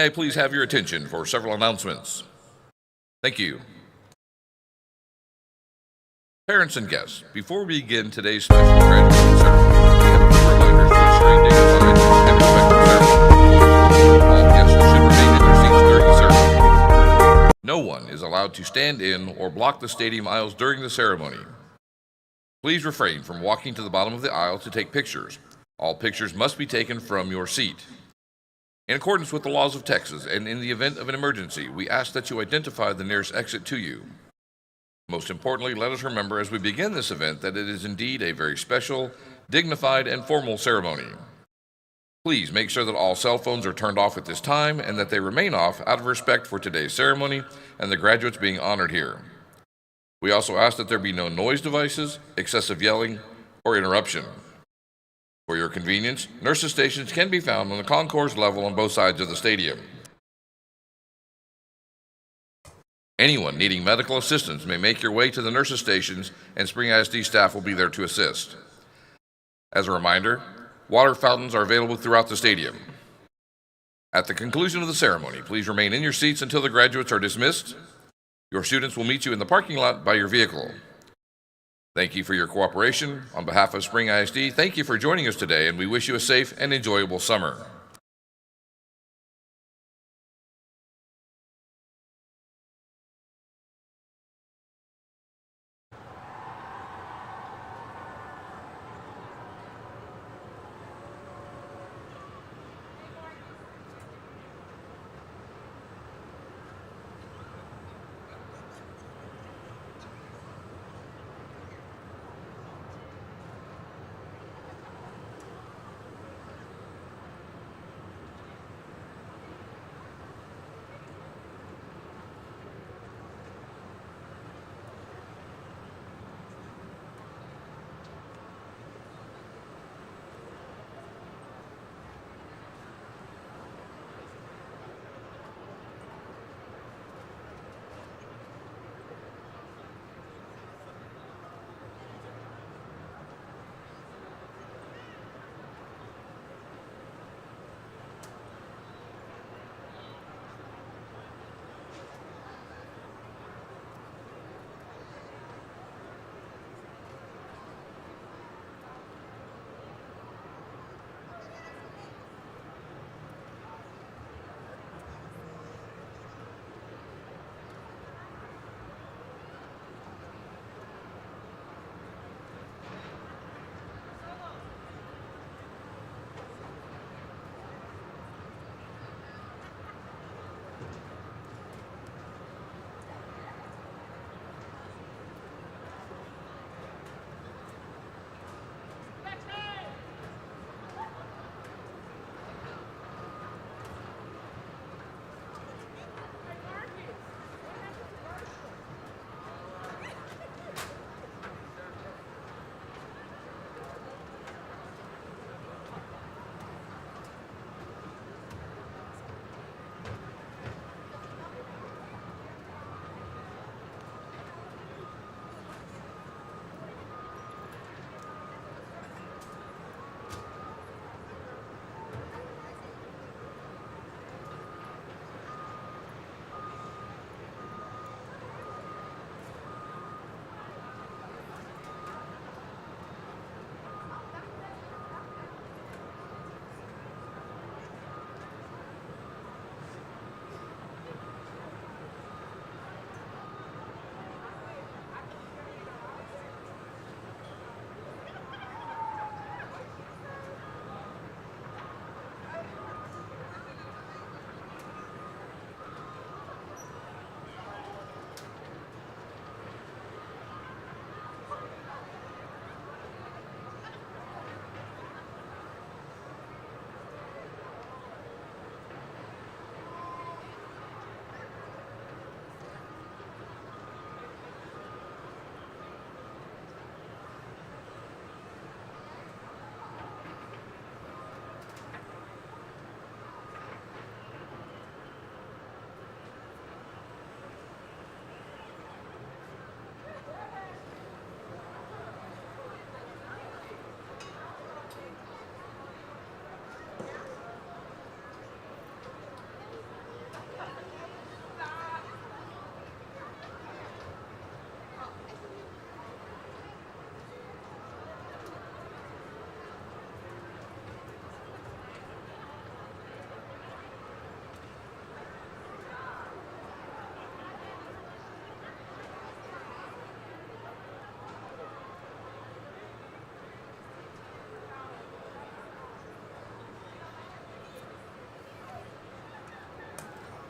may I please have your attention for several announcements? Thank you. Parents and guests, before we begin today's special graduation ceremony, we have a few reminders to ensure a dignified and respectful ceremony. All guests should remain in their seats during the ceremony. No one is allowed to stand in or block the stadium aisles during the ceremony. Please refrain from walking to the bottom of the aisle to take pictures. All pictures must be taken from your seat. In accordance with the laws of Texas, and in the event of an emergency, we ask that you identify the nearest exit to you. Most importantly, let us remember as we begin this event that it is indeed a very special, dignified, and formal ceremony. Please make sure that all cell phones are turned off at this time and that they remain off out of respect for today's ceremony and the graduates being honored here. We also ask that there be no noise devices, excessive yelling, or interruption. For your convenience, nurses' stations can be found on the concourse level on both sides of the stadium. Anyone needing medical assistance may make your way to the nurses' stations, and Spring ISD staff will be there to assist. As a reminder, water fountains are available throughout the stadium. At the conclusion of the ceremony, please remain in your seats until the graduates are dismissed. Your students will meet you in the parking lot by your vehicle. Thank you for your cooperation. On behalf of Spring ISD, thank you for joining us today, and we wish you a safe and enjoyable summer.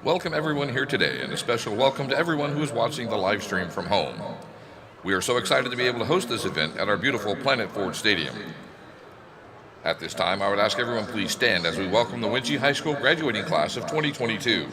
Welcome everyone here today, and a special welcome to everyone who is watching the live stream from home. We are so excited to be able to host this event at our beautiful Planet Ford Stadium. At this time, I would ask everyone please stand as we welcome the Wunsche High School graduating class of 2022.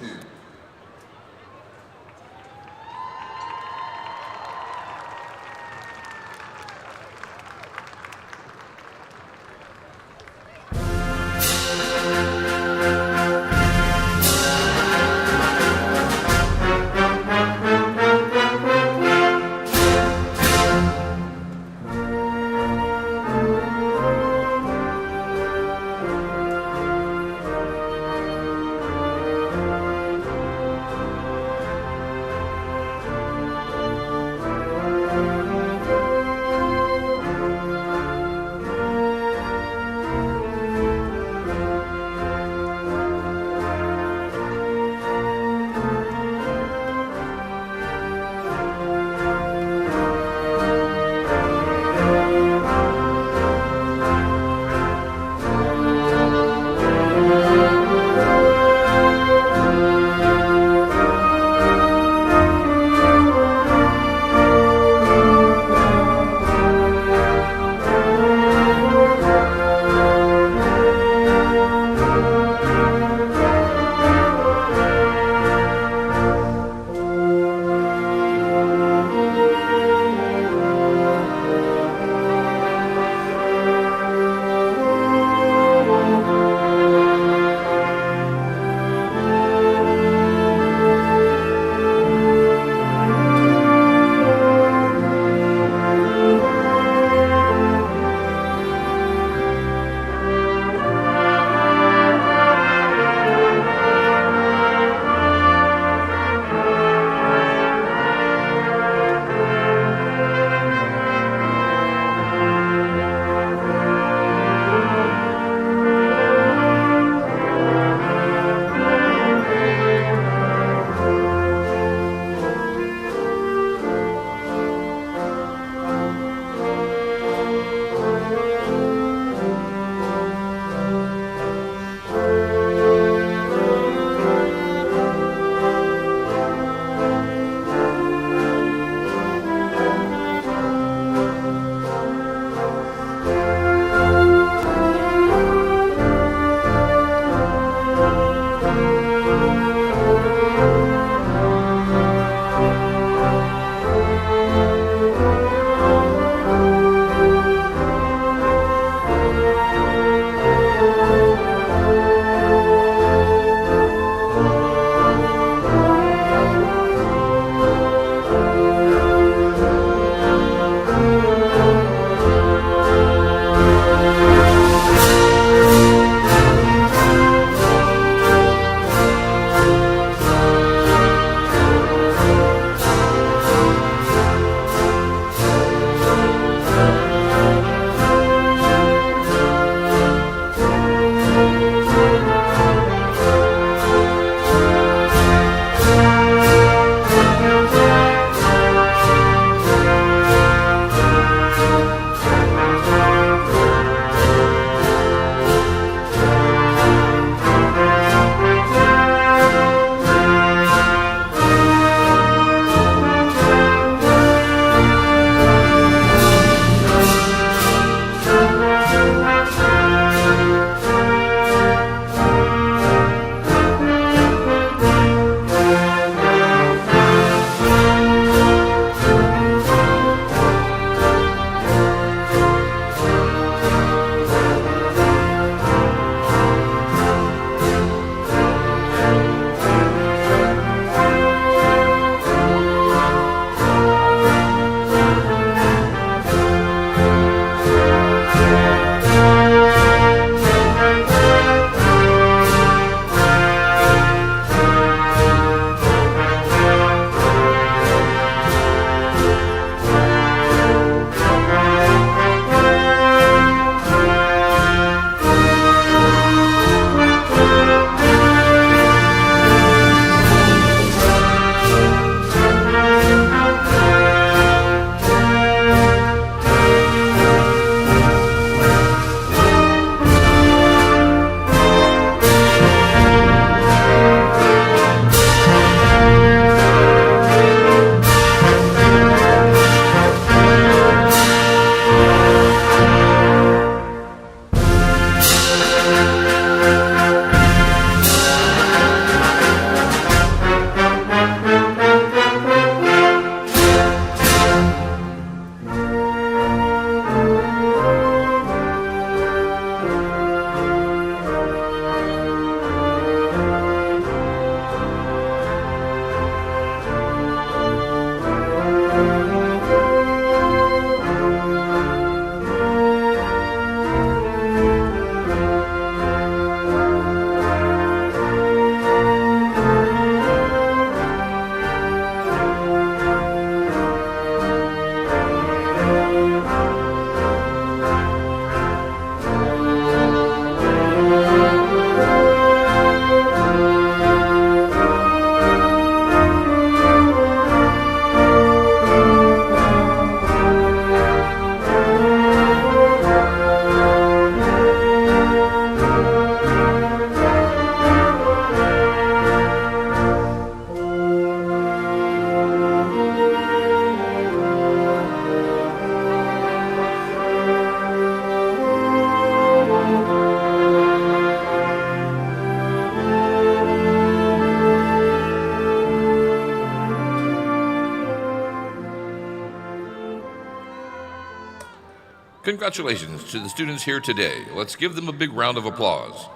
Congratulations to the students here today. Let's give them a big round of applause.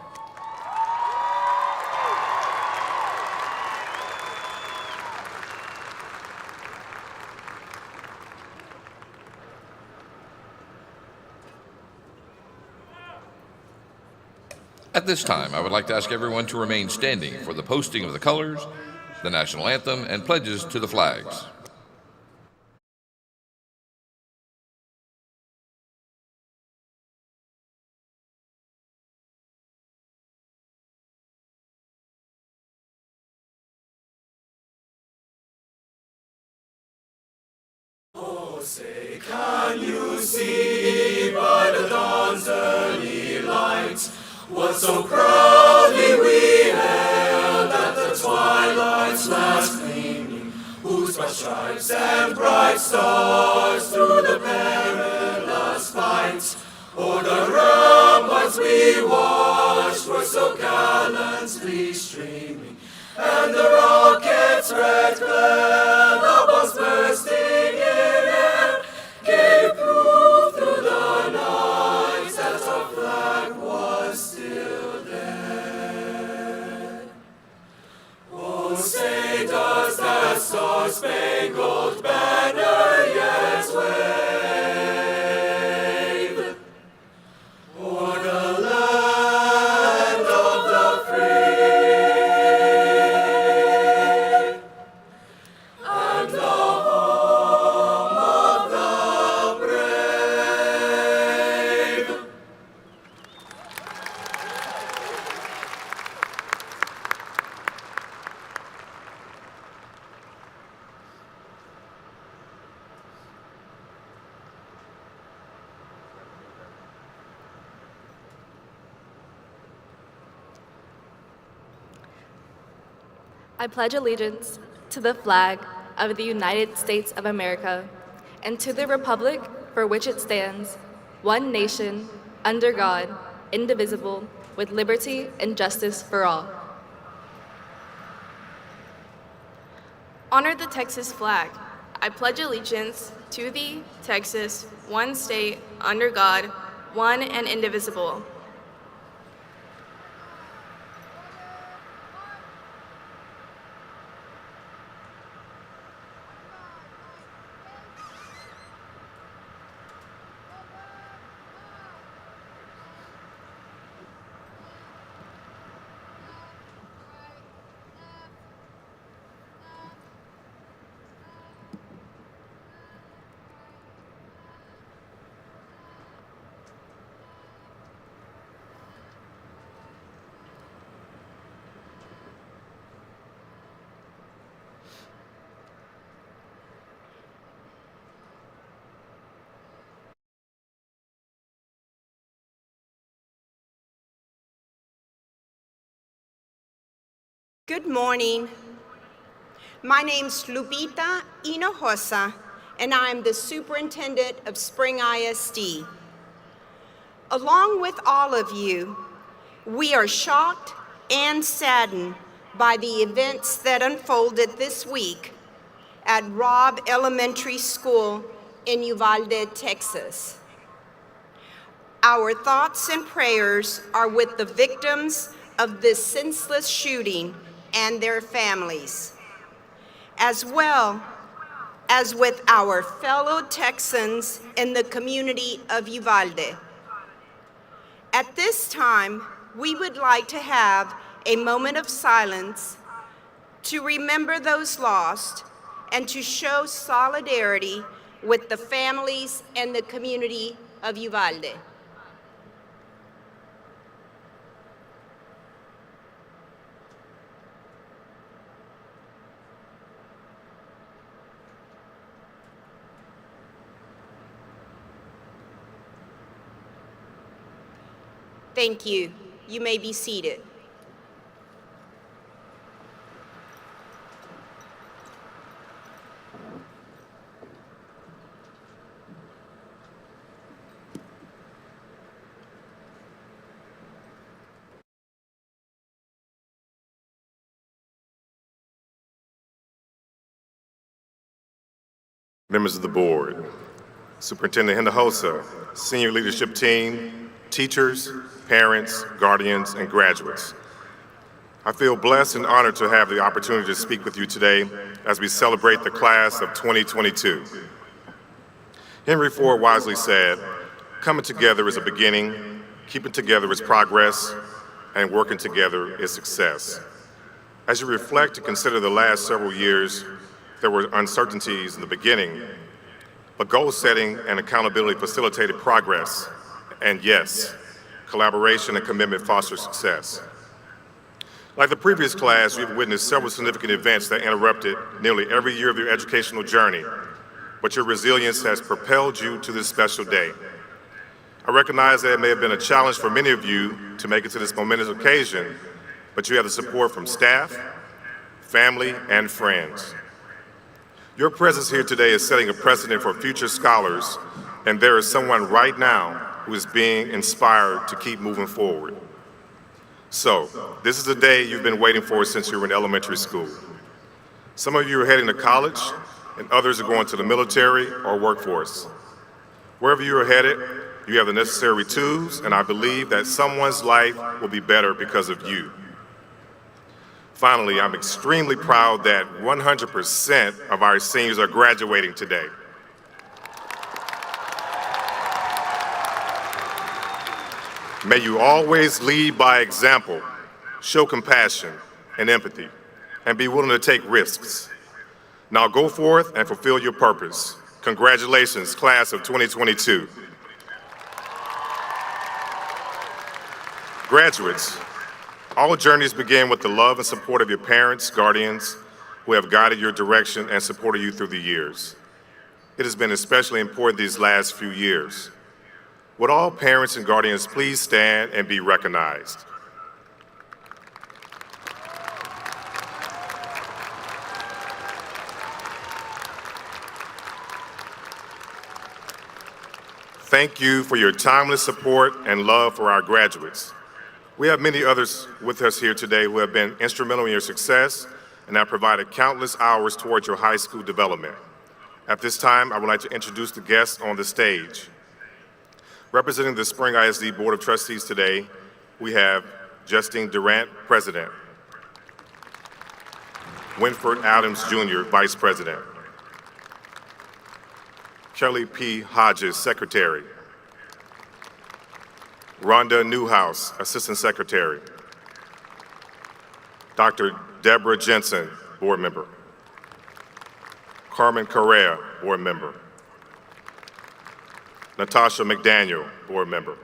At this time, I would like to ask everyone to remain standing for the posting of the colors, the national anthem, and pledges to the flags. Oh, say, can you see by the dawn's early light what so proudly we hailed at the twilight's last gleaming, whose bright stripes and bright stars through the perilous fight o'er the ramparts we watched were so gallantly streaming, and the rocket's red glare, the bombs bursting in air, gave proof through the night that our flag was still there. Oh, say, does that star-spangled banner yet wave o'er the land of the free and the home of the brave? I pledge allegiance to the flag of the United States of America and to the republic for which it stands, one nation, under God, indivisible, with liberty and justice for all. Honor the Texas flag. I pledge allegiance to thee, Texas, one state, under God, one and indivisible. Good morning. My name's Lupita Hinojosa, and I'm the superintendent of Spring ISD. Along with all of you, we are shocked and saddened by the events that unfolded this week at Robb Elementary School in Uvalde, Texas. Our thoughts and prayers are with the victims of this senseless shooting and their families, as well as with our fellow Texans in the community of Uvalde. At this time, we would like to have a moment of silence to remember those lost and to show solidarity with the families and the community of Uvalde. Thank you. You may be seated. Members of the board, Superintendent Hinojosa, senior leadership team, teachers, parents, guardians, and graduates. I feel blessed and honored to have the opportunity to speak with you today as we celebrate the class of 2022. Henry Ford wisely said, "Coming together is a beginning, keeping together is progress, and working together is success." As you reflect and consider the last several years, there were uncertainties in the beginning, but goal setting and accountability facilitated progress, and yes, collaboration and commitment foster success. Like the previous class, you've witnessed several significant events that interrupted nearly every year of your educational journey, but your resilience has propelled you to this special day. I recognize that it may have been a challenge for many of you to make it to this momentous occasion, but you have the support from staff, family, and friends. Your presence here today is setting a precedent for future scholars, and there is someone right now who is being inspired to keep moving forward. So, this is the day you've been waiting for since you were in elementary school. Some of you are heading to college, and others are going to the military or workforce. Wherever you are headed, you have the necessary tools, and I believe that someone's life will be better because of you. Finally, I'm extremely proud that 100% of our seniors are graduating today. May you always lead by example, show compassion and empathy, and be willing to take risks. Now go forth and fulfill your purpose. Congratulations, class of 2022. Graduates, all journeys begin with the love and support of your parents, guardians, who have guided your direction and supported you through the years. It has been especially important these last few years. Would all parents and guardians please stand and be recognized? Thank you for your timeless support and love for our graduates. We have many others with us here today who have been instrumental in your success and have provided countless hours towards your high school development. At this time, I would like to introduce the guests on the stage. Representing the Spring ISD Board of Trustees today, we have Justine Durant, President. Winford Adams Jr., Vice President. Kelly P. Hodges, Secretary. Rhonda Newhouse, Assistant Secretary. Dr. Deborah Jensen, Board Member. Carmen Correa, Board Member. Natasha McDaniel, Board Member.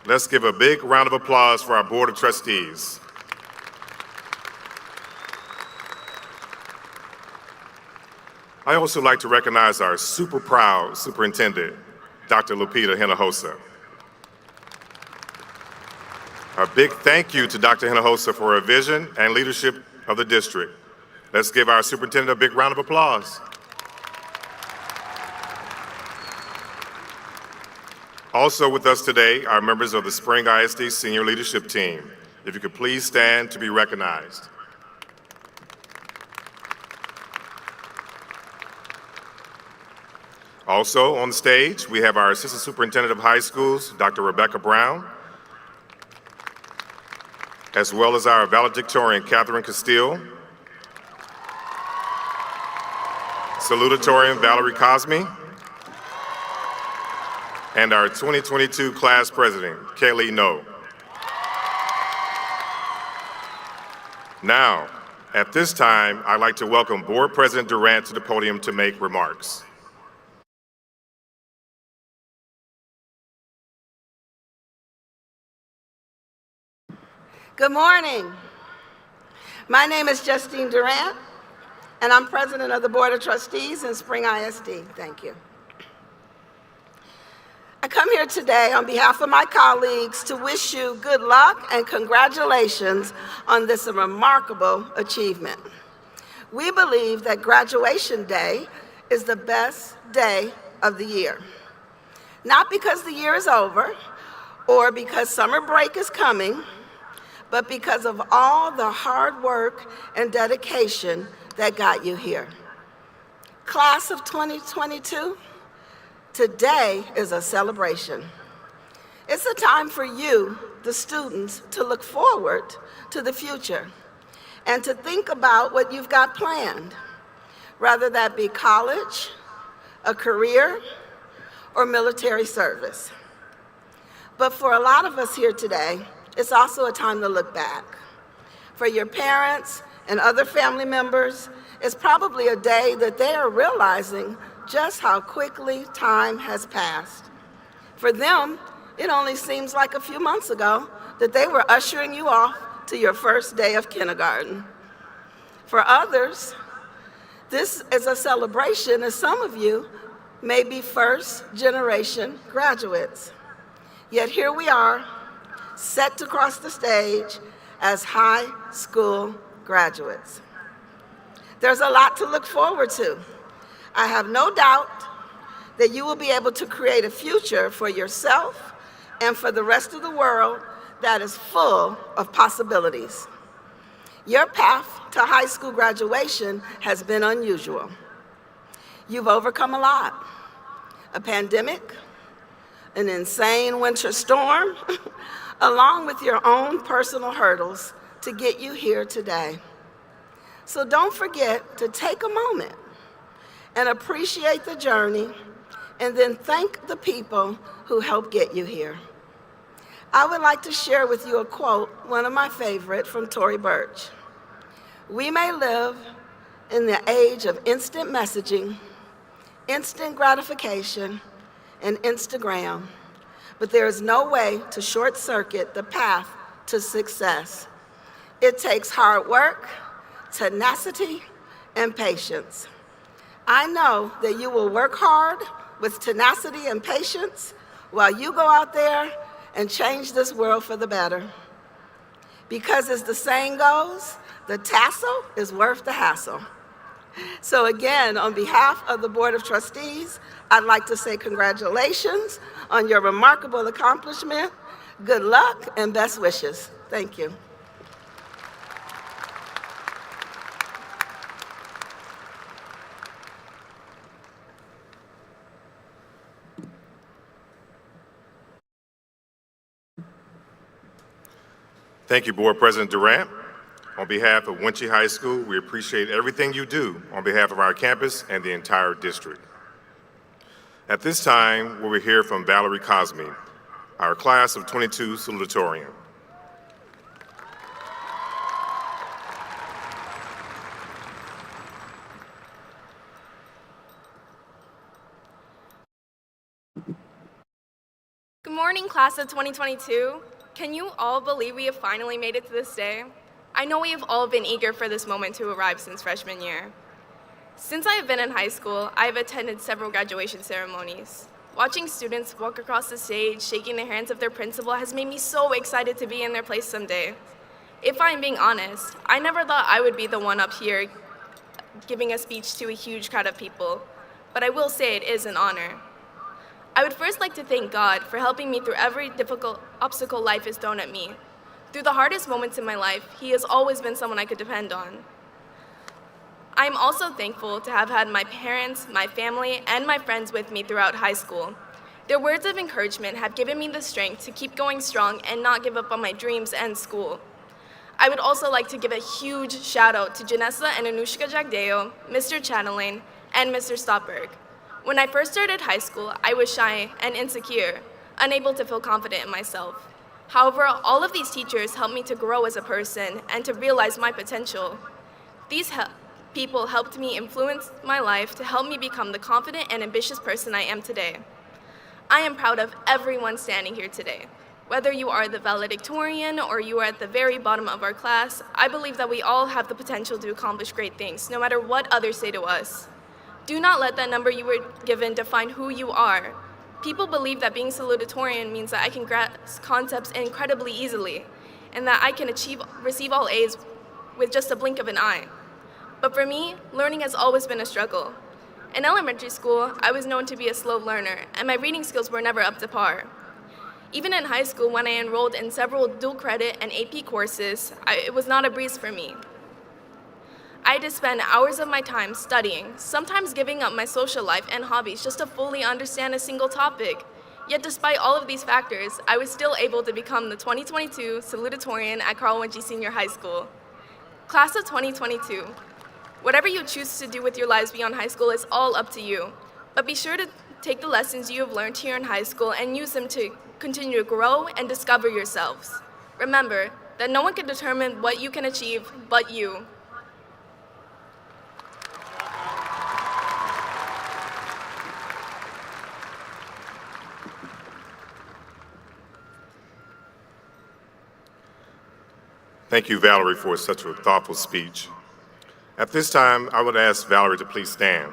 Let's give a big round of applause for our Board of Trustees. I also like to recognize our super proud superintendent, Dr. Lupita Hinojosa. A big thank you to Dr. Hinojosa for her vision and leadership of the district. Let's give our superintendent a big round of applause. Also with us today are members of the Spring ISD Senior Leadership Team. If you could please stand to be recognized. Also on the stage, we have our Assistant Superintendent of High Schools, Dr. Rebecca Brown, as well as our Valedictorian, Catherine Castile, Salutatorian, Valerie Cosme, and our 2022 Class President, Kaylee No. Now, at this time, I'd like to welcome Board President Durant to the podium to make remarks. Good morning. My name is Justine Durant, and I'm President of the Board of Trustees in Spring ISD. Thank you. I come here today on behalf of my colleagues to wish you good luck and congratulations on this remarkable achievement. We believe that graduation day is the best day of the year. Not because the year is over or because summer break is coming, but because of all the hard work and dedication that got you here. Class of 2022, today is a celebration. It's a time for you, the students, to look forward to the future and to think about what you've got planned, whether that be college, a career, or military service. But for a lot of us here today, it's also a time to look back. For your parents and other family members, it's probably a day that they are realizing just how quickly time has passed. For them, it only seems like a few months ago that they were ushering you off to your first day of kindergarten. For others, this is a celebration, as some of you may be first-generation graduates. Yet here we are, set to cross the stage as high school graduates. There's a lot to look forward to. I have no doubt that you will be able to create a future for yourself and for the rest of the world that is full of possibilities. Your path to high school graduation has been unusual. You've overcome a lot. A pandemic, an insane winter storm, along with your own personal hurdles to get you here today. So don't forget to take a moment and appreciate the journey, and then thank the people who helped get you here. I would like to share with you a quote, one of my favorite, from Tory Burch. "We may live in the age of instant messaging, instant gratification, and Instagram, but there is no way to short-circuit the path to success. It takes hard work, tenacity, and patience. I know that you will work hard with tenacity and patience while you go out there and change this world for the better. Because as the saying goes, the tassel is worth the hassle." So again, on behalf of the Board of Trustees, I'd like to say congratulations on your remarkable accomplishment. Good luck and best wishes. Thank you. Thank you, Board President Durant. On behalf of Wunsche High School, we appreciate everything you do on behalf of our campus and the entire district. At this time, we will hear from Valerie Cosme, our class of 22 salutatorian. Good morning, class of 2022. Can you all believe we have finally made it to this day? I know we have all been eager for this moment to arrive since freshman year. Since I have been in high school, I have attended several graduation ceremonies. Watching students walk across the stage, shaking the hands of their principal, has made me so excited to be in their place someday. If I'm being honest, I never thought I would be the one up here giving a speech to a huge crowd of people, but I will say it is an honor. I would first like to thank God for helping me through every difficult obstacle life has thrown at me. Through the hardest moments in my life, He has always been someone I could depend on. I am also thankful to have had my parents, my family, and my friends with me throughout high school. Their words of encouragement have given me the strength to keep going strong and not give up on my dreams and school. I would also like to give a huge shout out to Janessa and Anushka Jagdeo, Mr. Chatelain, and Mr. Stopberg. When I first started high school, I was shy and insecure, unable to feel confident in myself. However, all of these teachers helped me to grow as a person and to realize my potential. These people helped me influence my life to help me become the confident and ambitious person I am today. I am proud of everyone standing here today. Whether you are the valedictorian or you are at the very bottom of our class, I believe that we all have the potential to accomplish great things, no matter what others say to us. Do not let that number you were given define who you are. People believe that being salutatorian means that I can grasp concepts incredibly easily and that I can receive all A's with just a blink of an eye. But for me, learning has always been a struggle. In elementary school, I was known to be a slow learner, and my reading skills were never up to par. Even in high school, when I enrolled in several dual credit and AP courses, it was not a breeze for me. I had to spend hours of my time studying, sometimes giving up my social life and hobbies just to fully understand a single topic. Yet despite all of these factors, I was still able to become the 2022 Salutatorian at Carl Wunsche Sr. High School. Class of 2022, whatever you choose to do with your lives beyond high school is all up to you. But be sure to take the lessons you have learned here in high school and use them to continue to grow and discover yourselves. Remember that no one can determine what you can achieve but you. Thank you, Valerie, for such a thoughtful speech. At this time, I would ask Valerie to please stand.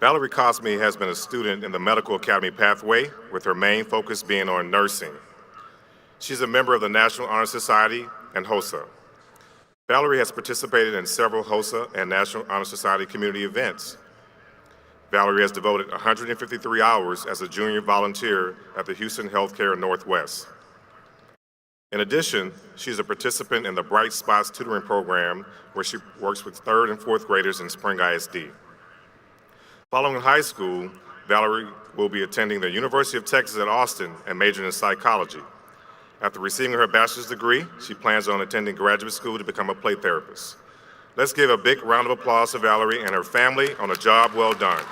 Valerie Cosme has been a student in the Medical Academy pathway, with her main focus being on nursing. She's a member of the National Honor Society and HOSA. Valerie has participated in several HOSA and National Honor Society community events. Valerie has devoted 153 hours as a junior volunteer at the Houston Healthcare Northwest. In addition, she's a participant in the Bright Spots tutoring program, where she works with 3rd and 4th graders in Spring ISD. Following high school, Valerie will be attending the University of Texas at Austin and majoring in psychology. After receiving her bachelor's degree, she plans on attending graduate school to become a play therapist. Let's give a big round of applause to Valerie and her family on a job well done.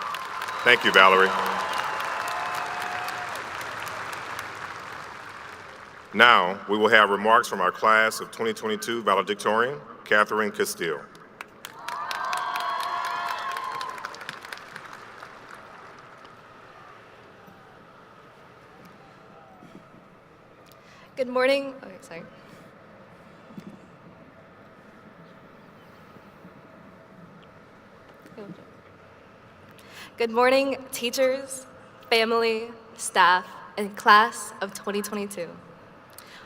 Thank you, Valerie. Now, we will have remarks from our class of 2022 valedictorian, Catherine Castile. Good morning. Oh, sorry. Good morning, teachers, family, staff, and class of 2022.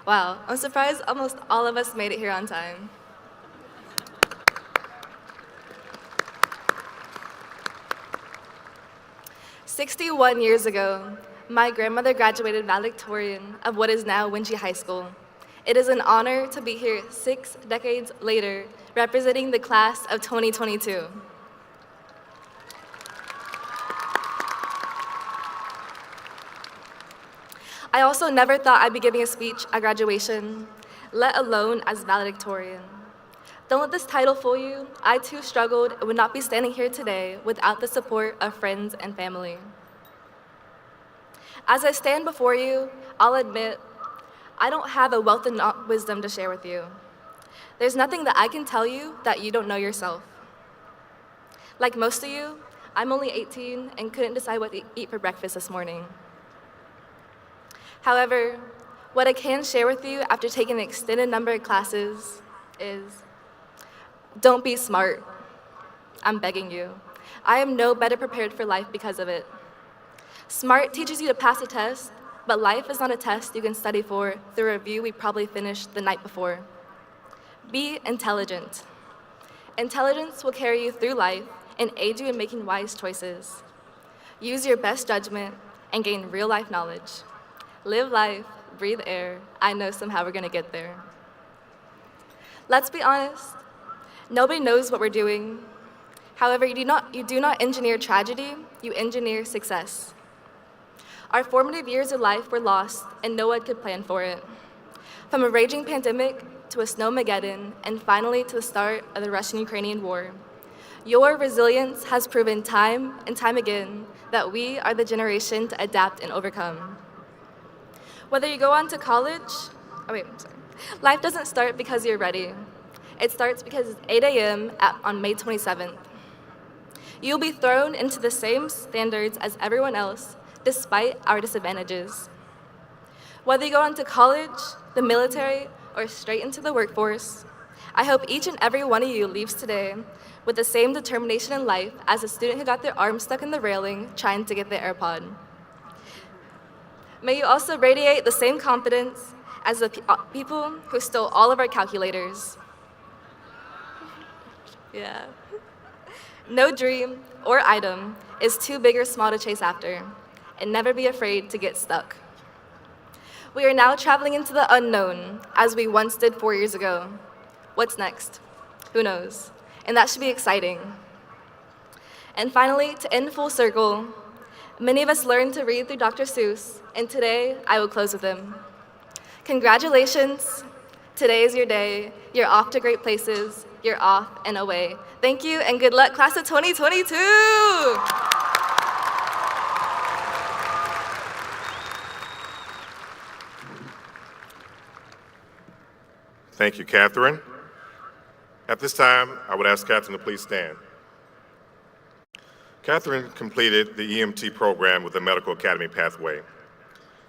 Wow, I'm surprised almost all of us made it here on time. "61 years ago, my grandmother graduated valedictorian of what is now Wunsche High School. It is an honor to be here 6 decades later, representing the class of 2022. I also never thought I'd be giving a speech at graduation, let alone as valedictorian. Don't let this title fool you. I too struggled and would not be standing here today without the support of friends and family. As I stand before you, I'll admit, I don't have a wealth of wisdom to share with you. There's nothing that I can tell you that you don't know yourself. Like most of you, I'm only 18 and couldn't decide what to eat for breakfast this morning. However, what I can share with you after taking an extended number of classes is, don't be smart. I'm begging you. I am no better prepared for life because of it. SMART teaches you to pass a test, but life is not a test you can study for through a review we probably finished the night before. Be intelligent. Intelligence will carry you through life and aid you in making wise choices. Use your best judgment and gain real-life knowledge. Live life, breathe air. I know somehow we're gonna get there. Let's be honest, nobody knows what we're doing. However, you do not engineer tragedy, you engineer success. Our formative years of life were lost and no one could plan for it. From a raging pandemic to a snowmageddon and finally to the start of the Russian-Ukrainian war. Your resilience has proven time and time again that we are the generation to adapt and overcome. Whether you go on to college, life doesn't start because you're ready. It starts because it's 8 a.m. on May 27th. You'll be thrown into the same standards as everyone else, despite our disadvantages. Whether you go on to college, the military, or straight into the workforce, I hope each and every one of you leaves today with the same determination in life as a student who got their arm stuck in the railing trying to get their AirPod. May you also radiate the same confidence as the people who stole all of our calculators. Yeah. No dream or item is too big or small to chase after, and never be afraid to get stuck. We are now traveling into the unknown, as we once did 4 years ago. What's next? Who knows? And that should be exciting. And finally, to end full circle, many of us learned to read through Dr. Seuss, and today I will close with him. Congratulations. Today is your day. You're off to great places. You're off and away. Thank you, and good luck, class of 2022. Thank you, Catherine. At this time, I would ask Catherine to please stand. Catherine completed the EMT program with the Medical Academy pathway.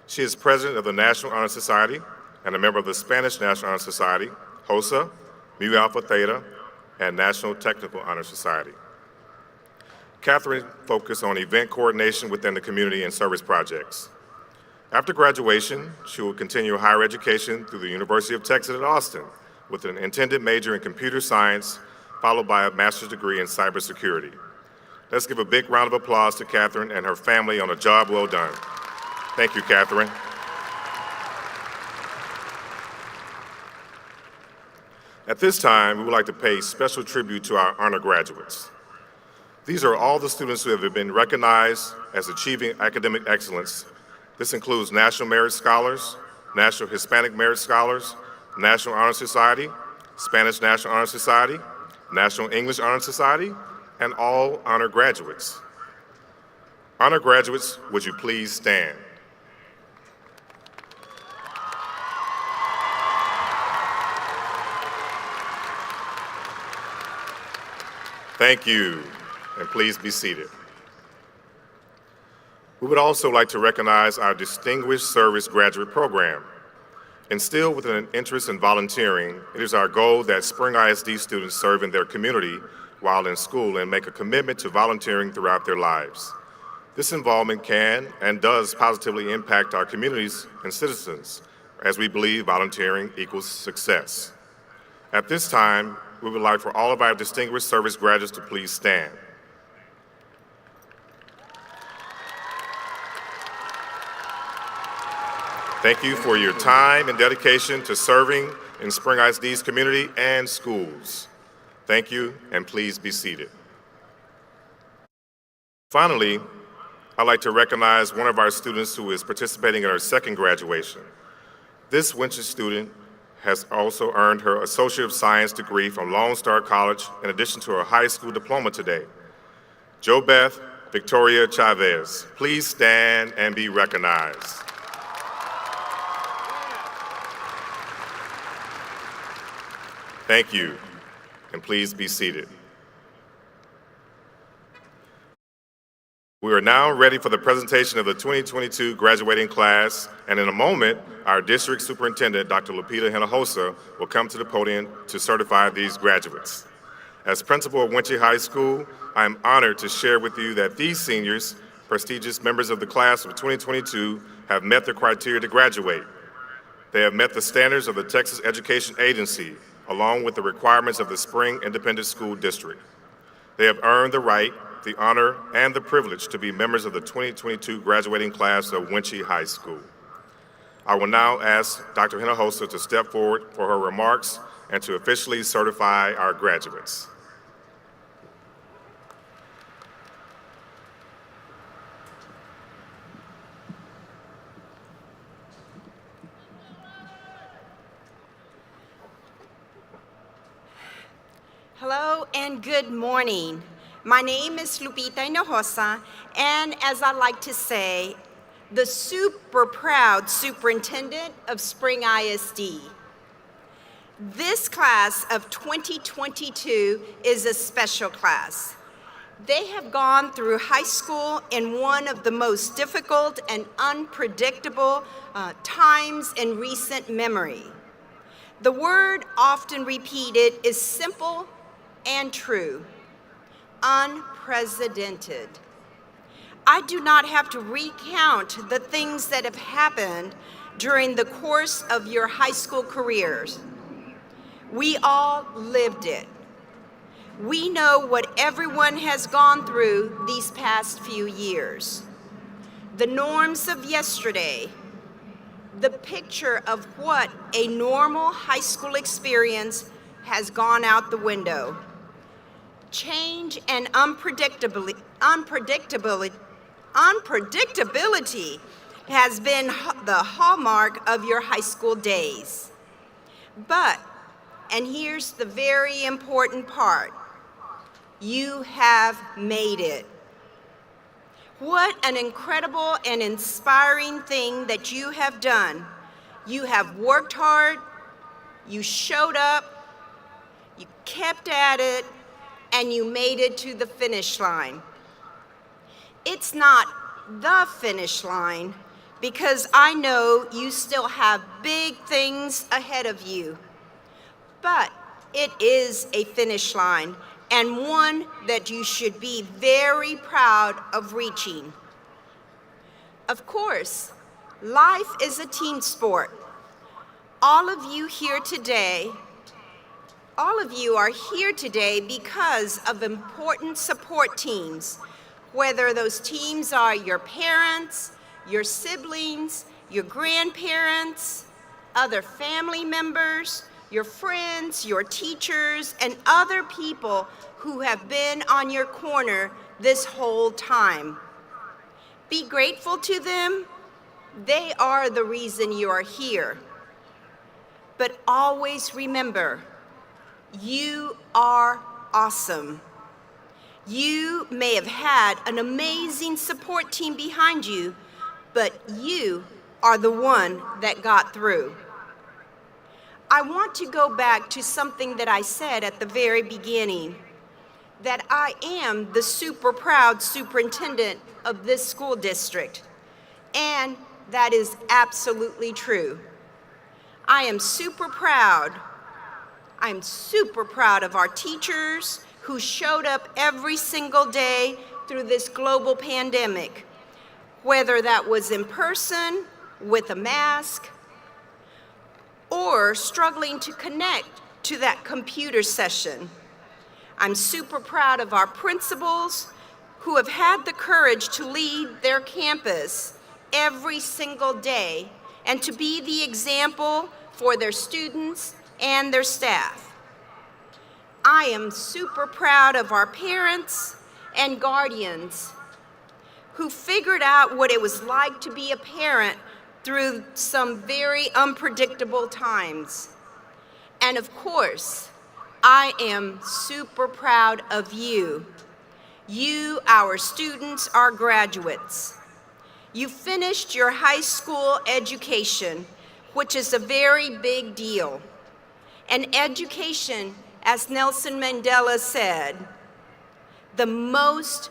She is president of the National Honor Society and a member of the Spanish National Honor Society, HOSA, Mu Alpha Theta, and National Technical Honor Society. Catherine focused on event coordination within the community and service projects. After graduation, she will continue higher education through the University of Texas at Austin with an intended major in computer science, followed by a master's degree in cybersecurity. Let's give a big round of applause to Catherine and her family on a job well done. Thank you, Catherine. At this time, we would like to pay special tribute to our honor graduates. These are all the students who have been recognized as achieving academic excellence. This includes National Merit Scholars, National Hispanic Merit Scholars, National Honor Society, Spanish National Honor Society, National English Honor Society, and all honor graduates. Honor graduates, would you please stand? Thank you, and please be seated. We would also like to recognize our Distinguished Service Graduate Program. Instilled with an interest in volunteering, it is our goal that Spring ISD students serve in their community while in school and make a commitment to volunteering throughout their lives. This involvement can and does positively impact our communities and citizens, as we believe volunteering equals success. At this time, we would like for all of our Distinguished Service graduates to please stand. Thank you for your time and dedication to serving in Spring ISD's community and schools. Thank you, and please be seated. Finally, I'd like to recognize one of our students who is participating in her second graduation. This Wunsche student has also earned her Associate of Science degree from Lone Star College in addition to her high school diploma today. JoBeth Victoria Chavez, please stand and be recognized. Thank you, and please be seated. We are now ready for the presentation of the 2022 graduating class, and in a moment, our district superintendent, Dr. Lupita Hinojosa, will come to the podium to certify these graduates. As principal of Wunsche High School, I am honored to share with you that these seniors, prestigious members of the class of 2022, have met the criteria to graduate. They have met the standards of the Texas Education Agency, along with the requirements of the Spring Independent School District. They have earned the right, the honor, and the privilege to be members of the 2022 graduating class of Wunsche High School. I will now ask Dr. Hinojosa to step forward for her remarks and to officially certify our graduates. Hello and good morning. My name is Lupita Hinojosa, and as I like to say, the super proud superintendent of Spring ISD. This class of 2022 is a special class. They have gone through high school in one of the most difficult and unpredictable times in recent memory. The word often repeated is simple and true: unprecedented. I do not have to recount the things that have happened during the course of your high school careers. We all lived it. We know what everyone has gone through these past few years. The norms of yesterday, the picture of what a normal high school experience has gone out the window. Change and unpredictability has been the hallmark of your high school days. But, and here's the very important part, you have made it. What an incredible and inspiring thing that you have done. You have worked hard, you showed up, you kept at it, and you made it to the finish line. It's not the finish line because I know you still have big things ahead of you. But it is a finish line and one that you should be very proud of reaching. Of course, life is a team sport. All of you are here today because of important support teams, whether those teams are your parents, your siblings, your grandparents, other family members, your friends, your teachers, and other people who have been on your corner this whole time. Be grateful to them. They are the reason you are here. But always remember, you are awesome. You may have had an amazing support team behind you, but you are the one that got through. I want to go back to something that I said at the very beginning, that I am the super proud superintendent of this school district, and that is absolutely true. I am super proud. I'm super proud of our teachers who showed up every single day through this global pandemic, whether that was in person, with a mask, or struggling to connect to that computer session. I'm super proud of our principals who have had the courage to lead their campus every single day and to be the example for their students and their staff. I am super proud of our parents and guardians who figured out what it was like to be a parent through some very unpredictable times. And of course, I am super proud of you. You, our students, our graduates. You finished your high school education, which is a very big deal. And education, as Nelson Mandela said, the most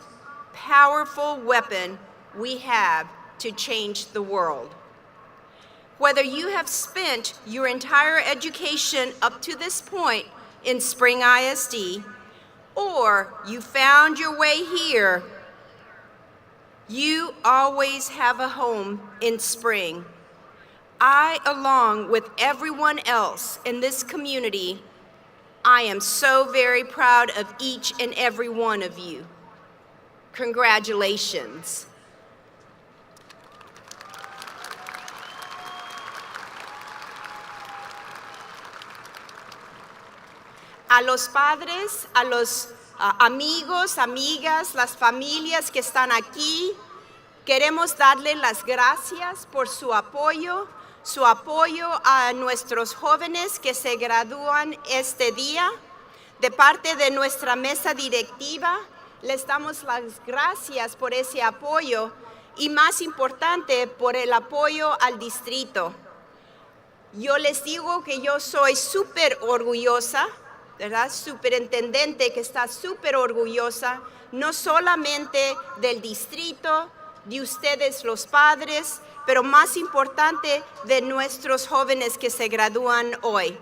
powerful weapon we have to change the world. Whether you have spent your entire education up to this point in Spring ISD, or you found your way here, you always have a home in Spring. I, along with everyone else in this community, I am so very proud of each and every one of you. Congratulations. A los padres, a los amigos, amigas, las familias que están aquí, queremos darles las gracias por su apoyo a nuestros jóvenes que se gradúan este día. De parte de nuestra mesa directiva, les damos las gracias por ese apoyo y, más importante, por el apoyo al distrito. Yo les digo que yo soy súper orgullosa, ¿verdad? Superintendente que está súper orgullosa, no solamente del distrito, de ustedes los padres, pero más importante de nuestros jóvenes que se gradúan hoy.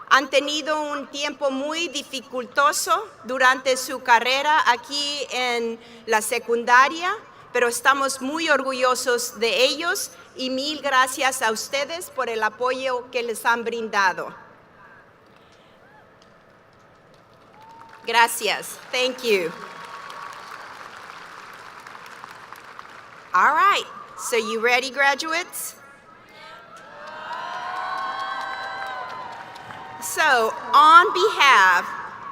Han tenido un tiempo muy dificultoso durante su carrera aquí en la secundaria, pero estamos muy orgullosos de ellos y mil gracias a ustedes por el apoyo que les han brindado. Gracias. Thank you. All right. So you ready, graduates? So, on behalf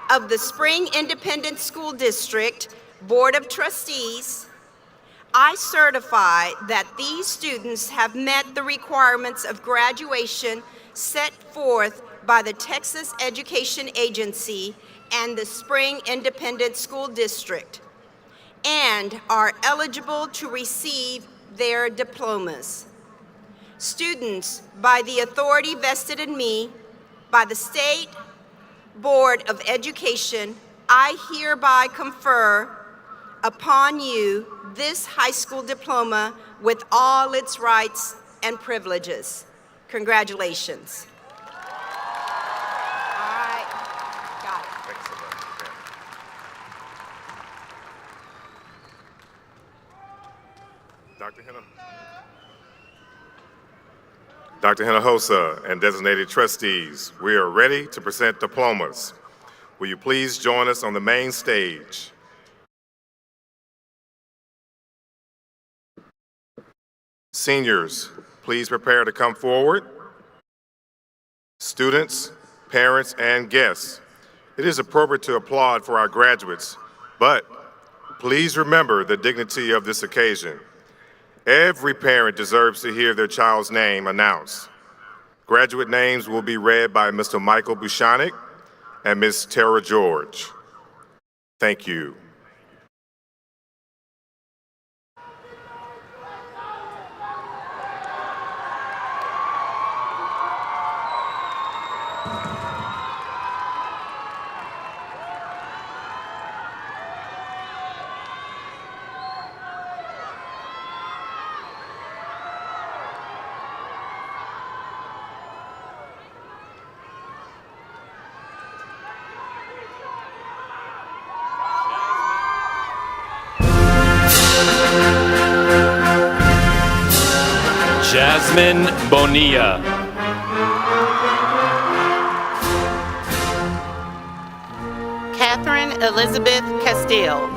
of the Spring Independent School District Board of Trustees, I certify that these students have met the requirements of graduation set forth by the Texas Education Agency and the Spring Independent School District, and are eligible to receive their diplomas. Students, by the authority vested in me by the State Board of Education, I hereby confer upon you this high school diploma with all its rights and privileges. Congratulations. I got it. Thanks so much. Dr. Hinojosa and designated trustees, we are ready to present diplomas. Will you please join us on the main stage? Seniors, please prepare to come forward. Students, parents, and guests, it is appropriate to applaud for our graduates, but please remember the dignity of this occasion. Every parent deserves to hear their child's name announced. Graduate names will be read by Mr. Michael Buchanek and Ms. Tara George. Thank you. Jasmine Bonilla. Catherine Elizabeth Castile.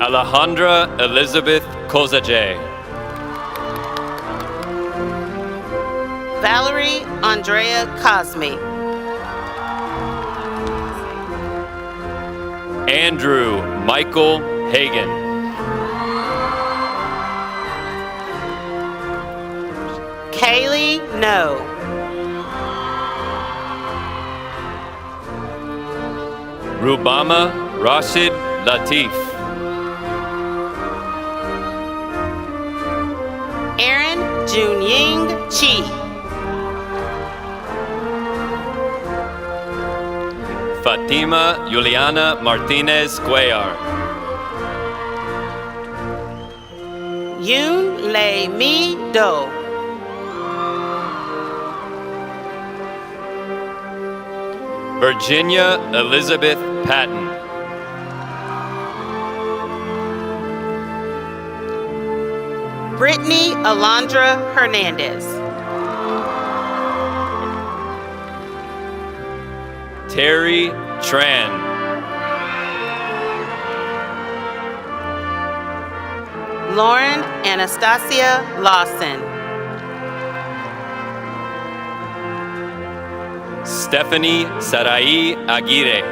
Alejandra Elizabeth Kozaje. Valerie Andrea Cosme. Andrew Michael Hagan. Kaylee No. Rubama Rashid Latif. Aaron Junying Chi. Fatima Juliana Martinez Cuellar. Yoon Le Mi Do. Virginia Elizabeth Patton. Brittany Alondra Hernandez. Terry Tran. Lauren Anastasia Lawson. Stephanie Sarai Aguirre.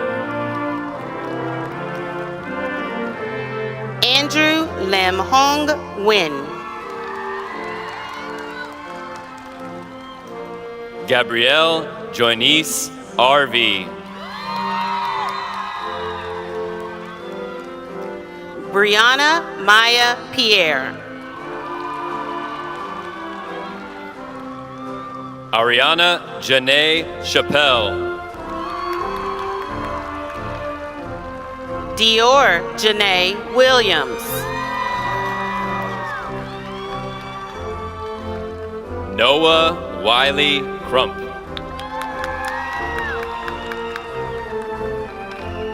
Andrew Lim Hong Nguyen. Gabrielle Joynice RV. Brianna Maya Pierre. Ariana Janae Chappelle. Dior Janae Williams. Noah Wiley Crump.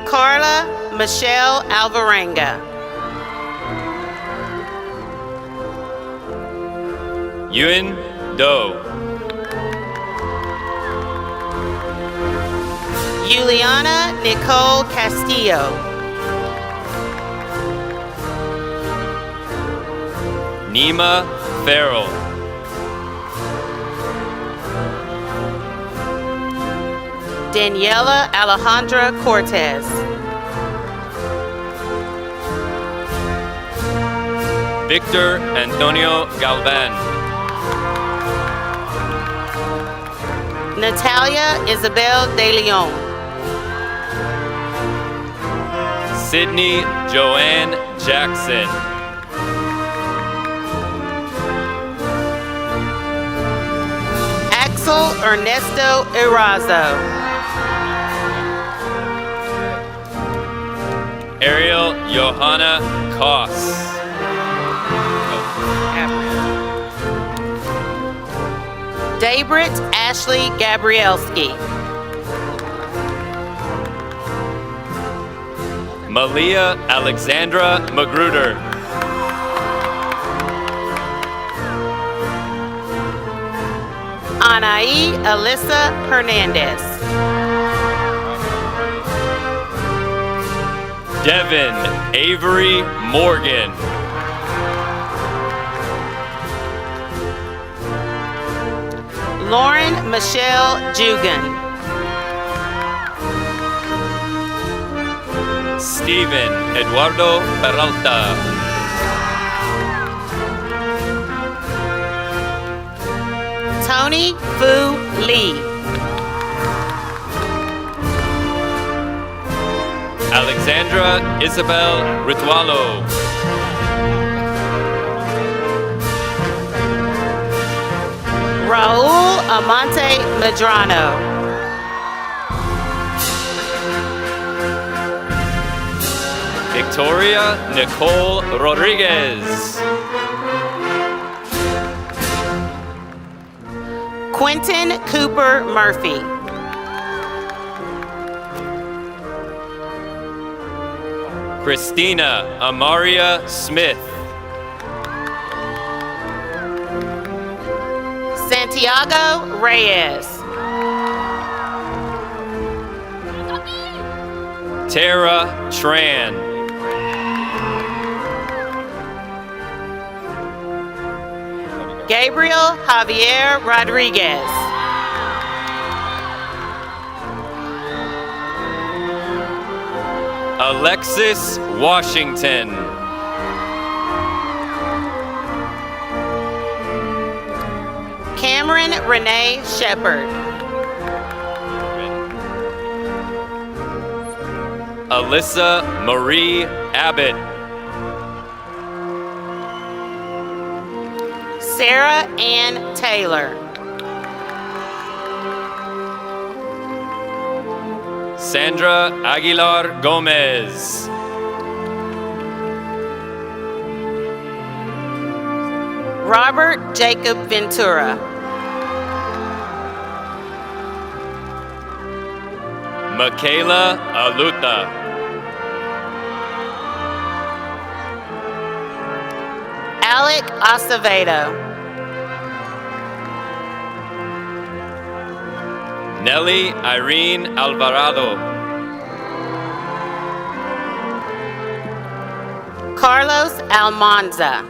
Carla Michelle Alvarenga. Yuen Do. Juliana Nicole Castillo. Nima Farrell. Daniela Alejandra Cortez. Victor Antonio Galvan. Natalia Isabel De Leon. Sydney Joanne Jackson. Axel Ernesto Erazo. Ariel Johanna Koss. Daybrit Ashley Gabrielski. Malia Alexandra Magruder. Anaí Alyssa Hernandez. Devin Avery Morgan. Lauren Michelle Jugan. Steven Eduardo Peralta. Tony Fu Lee. Alexandra Isabel Ritualo. Raul Amante Medrano. Victoria Nicole Rodriguez. Quentin Cooper Murphy. Christina Amaria Smith. Santiago Reyes. Tara Tran. Gabriel Javier Rodriguez. Alexis Washington. Cameron Renee Shepard. Alyssa Marie Abbott. Sarah Ann Taylor. Sandra Aguilar Gomez. Robert Jacob Ventura. Michaela Aluta. Alec Acevedo. Nelly Irene Alvarado. Carlos Almanza.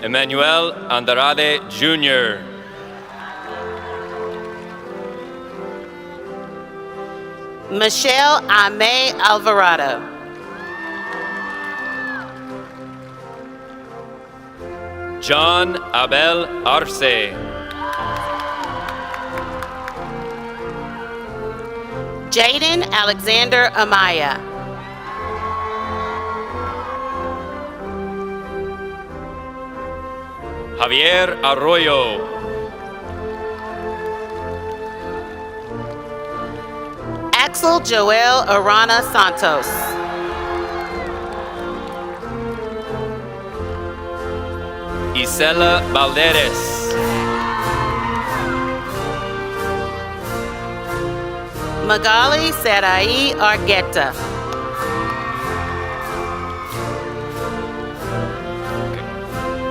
Emmanuel Andrade Jr. Michelle Ame Alvarado. John Abel Arce. Jaden Alexander Amaya. Javier Arroyo. Axel Joel Arana Santos. Isela Valderes. Magali Sarai Argueta.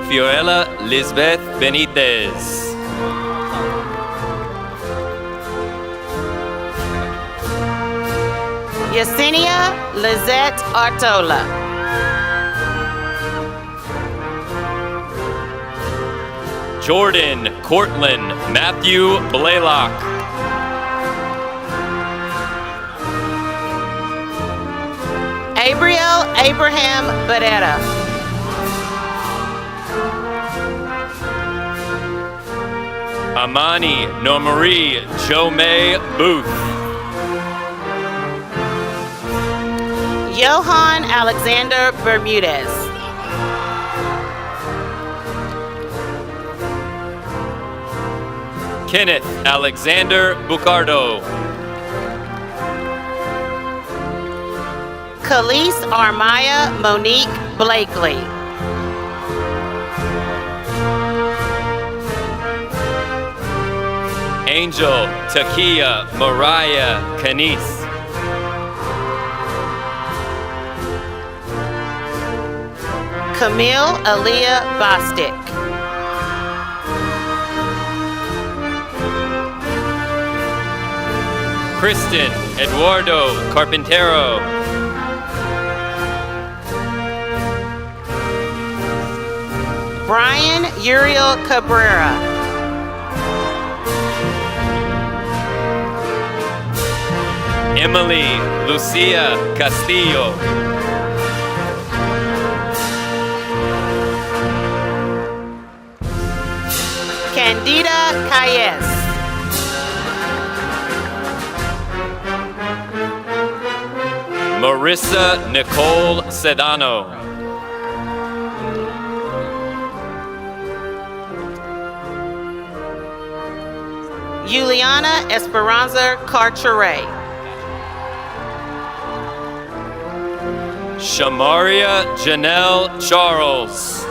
Fiorella Lisbeth Benitez. Yesenia Lizette Artola. Jordan Cortland Matthew Blaylock. Abriel Abraham Barrera. Amani Nomarie Jomay Booth. Johan Alexander Bermudez. Kenneth Alexander Bucardo. Khalees Armaya Monique Blakely. Angel Takia Mariah Canis. Camille Aaliyah Bostic. Kristen Eduardo Carpintero. Brian Uriel Cabrera. Emily Lucia Castillo. Candida Calles. Marissa Nicole Sedano. Juliana Esperanza Carchere. Shamaria Janelle Charles.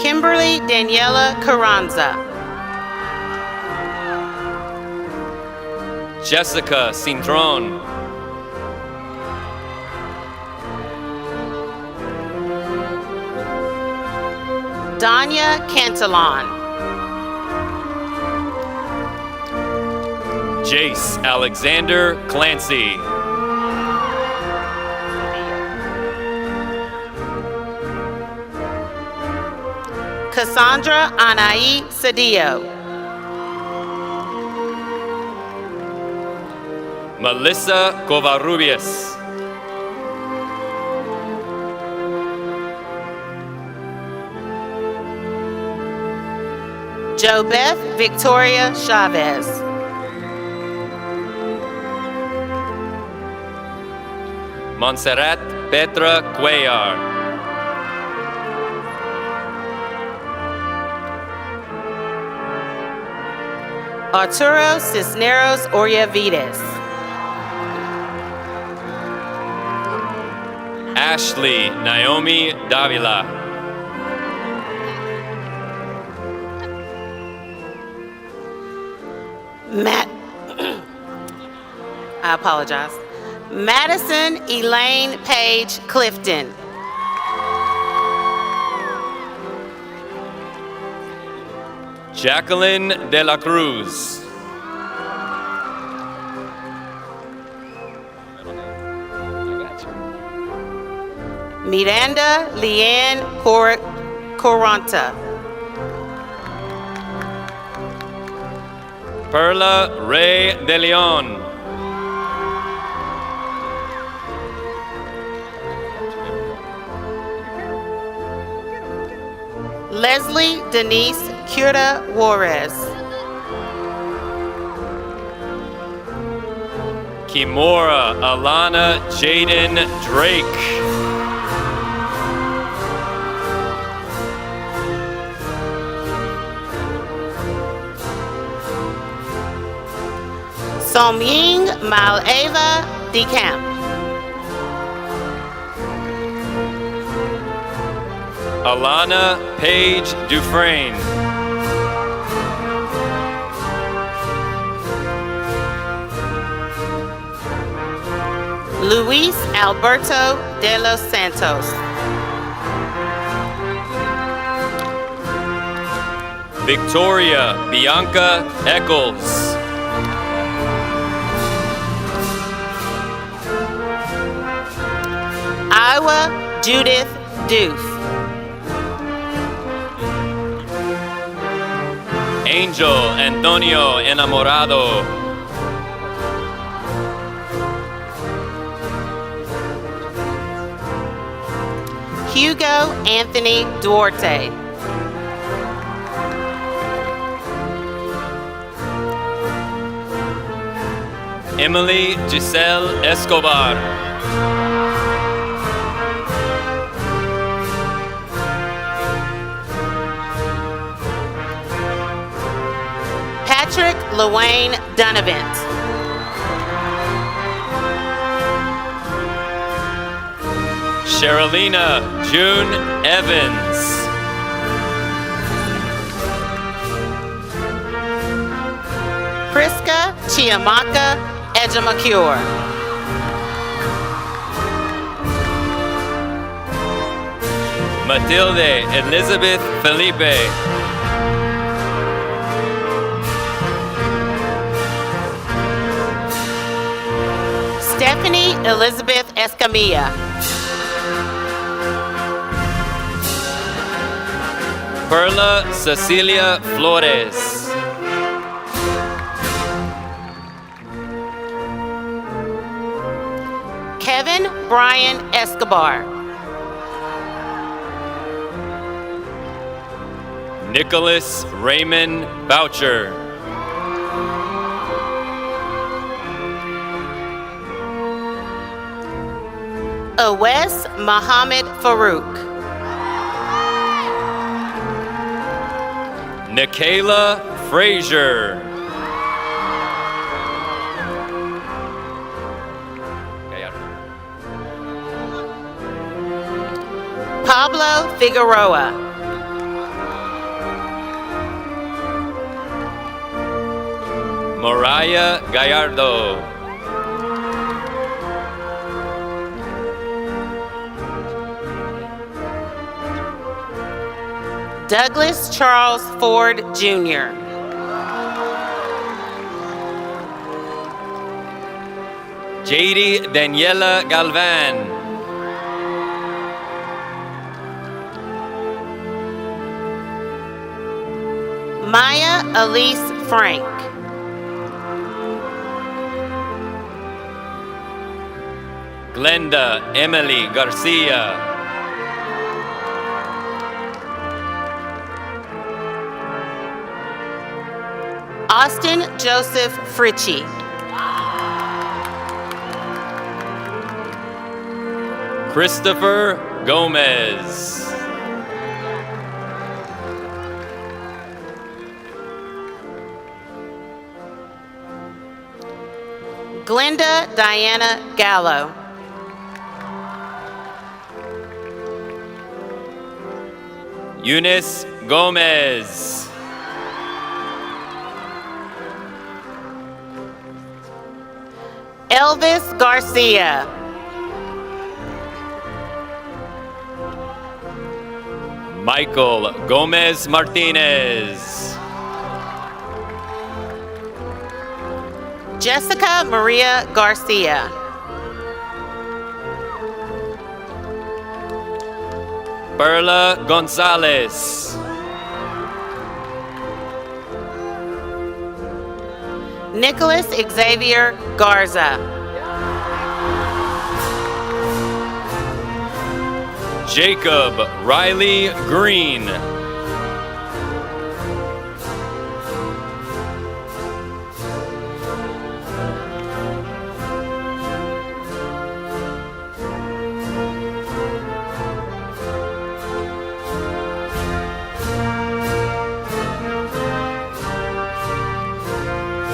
Kimberly Daniela Carranza. Jessica Cintron. Danya Cantillon. Jace Alexander Clancy. Cassandra Anai Cedillo. Melissa Covarrubias. JoBeth Victoria Chavez. Montserrat Petra Cuellar. Arturo Cisneros Oriavides. Ashley Naomi Davila. I apologize. Madison Elaine Page Clifton. Jacqueline de la Cruz. Miranda Leanne Coranta. Perla Ray de Leon. Leslie Denise Cura Juarez. Kimora Alana Jaden Drake. Somying Maleva DeCamp. Alana Paige Dufresne. Luis Alberto de los Santos. Victoria Bianca Eccles. Iowa Judith Doof. Angel Antonio Enamorado. Hugo Anthony Duarte. Emily Giselle Escobar. Patrick Lewayne Dunavant. Sherilina June Evans. Priska Chiamaka Ejimacure. Matilde Elizabeth Felipe. Stephanie Elizabeth Escamilla. Perla Cecilia Flores. Kevin Brian Escobar. Nicholas Raymond Boucher. Awes Muhammad Farouk. Nikayla Frazier. Pablo Figueroa. Mariah Gallardo. Douglas Charles Ford Jr. JD Daniela Galvan. Maya Elise Frank. Glenda Emily Garcia. Austin Joseph Fritchie. Christopher Gomez. Glenda Diana Gallo. Eunice Gomez. Elvis Garcia. Michael Gomez Martinez. Jessica Maria Garcia. Perla Gonzalez. Nicholas Xavier Garza. Jacob Riley Green.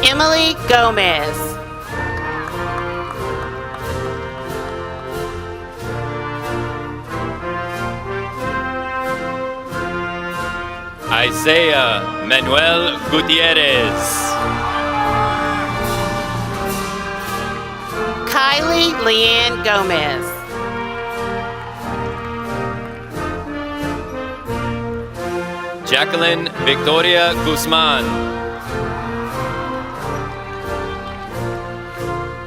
Emily Gomez. Isaiah Manuel Gutierrez. Kylie Leanne Gomez. Jacqueline Victoria Guzman.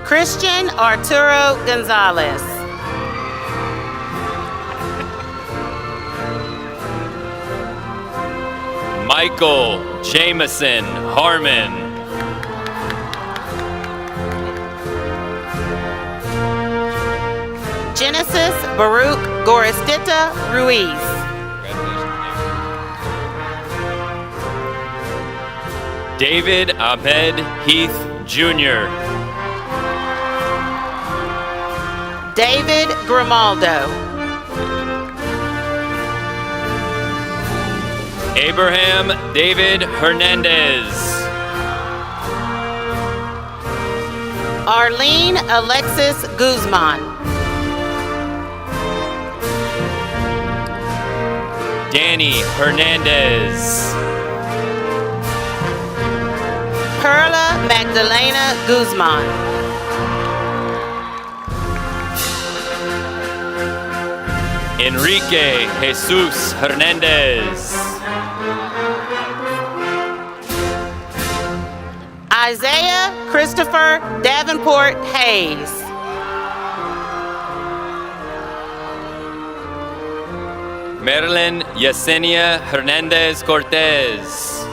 Christian Arturo Gonzalez. Michael Jameson Harmon. Genesis Baruch Goristita Ruiz. David Ahmed Heath Jr. David Grimaldo. Abraham David Hernandez. Arlene Alexis Guzman. Danny Hernandez. Perla Magdalena Guzman. Enrique Jesus Hernandez. Isaiah Christopher Davenport Hayes. Marilyn Yesenia Hernandez Cortez.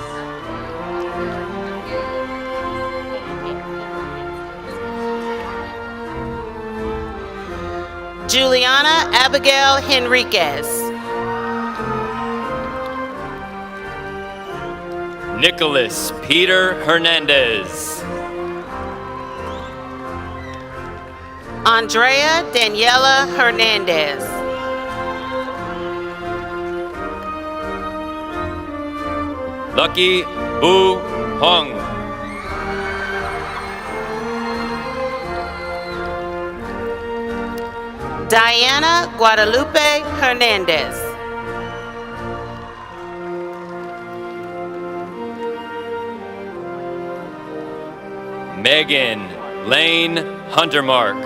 Juliana Abigail Henriquez. Nicholas Peter Hernandez. Andrea Daniela Hernandez. Lucky Bu Hong. Diana Guadalupe Hernandez. Megan Lane Huntermark.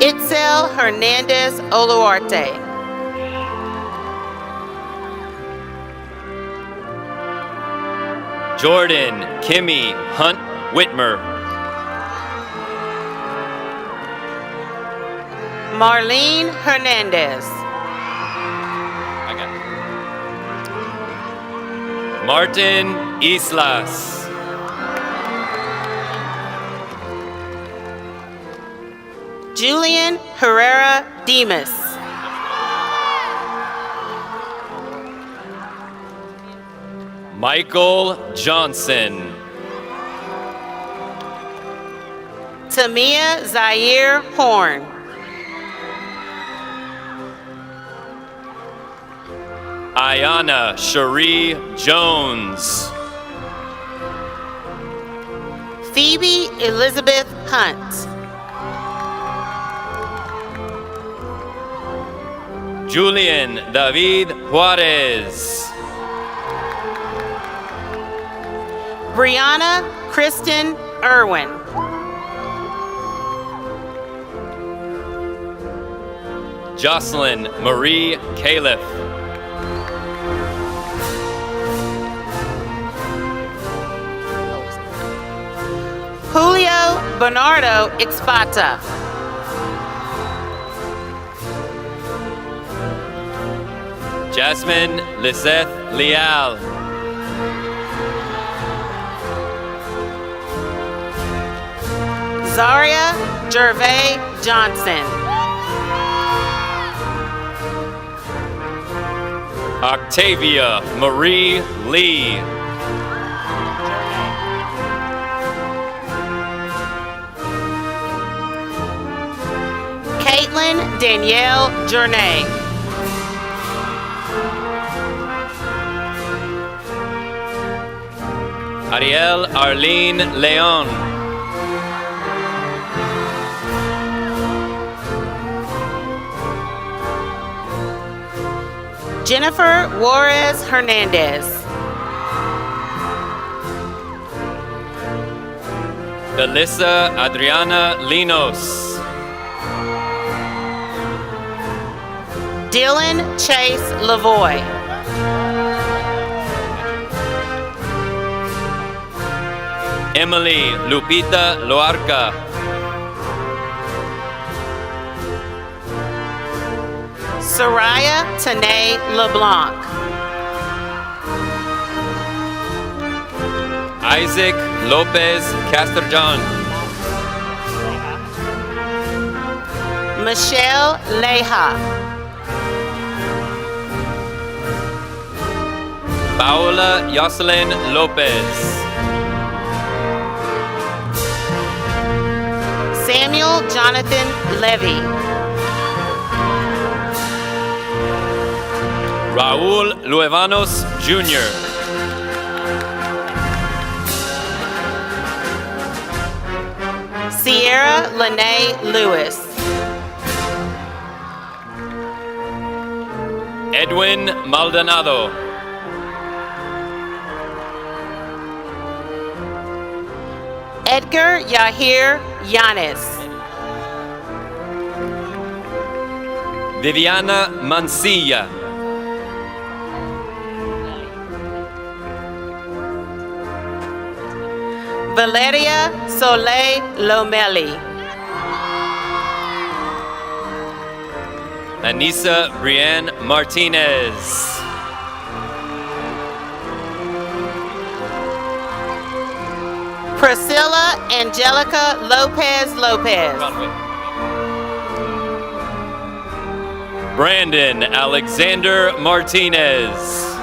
Itzel Hernandez Oluarte. Jordan Kimmy Hunt Whitmer. Marlene Hernandez. I got it. Martin Islas. Julian Herrera Demas. Michael Johnson. Tamia Zaire Horn. Ayana Cherie Jones. Phoebe Elizabeth Hunt. Julian David Juarez. Brianna Kristen Irwin. Jocelyn Marie Califf. Julio Bernardo Expata. Jasmine Liseth Leal. Zaria Gervais Johnson. Octavia Marie Lee. Caitlin Danielle Journay. Ariel Arlene Leon. Jennifer Juarez Hernandez. Delissa Adriana Linos. Dylan Chase Lavoy. Emily Lupita Loarca. Soraya Tanae LeBlanc. Isaac Lopez Casterjon. Michelle Leha. Paola Jocelyn Lopez. Samuel Jonathan Levy. Raul Luevanos Jr. Sierra Lene Lewis. Edwin Maldonado. Edgar Yahir Yanis. Viviana Mancilla. Valeria Soleil Lomeli. Anissa Brienne Martinez. Priscilla Angelica Lopez Lopez. Brandon Alexander Martinez.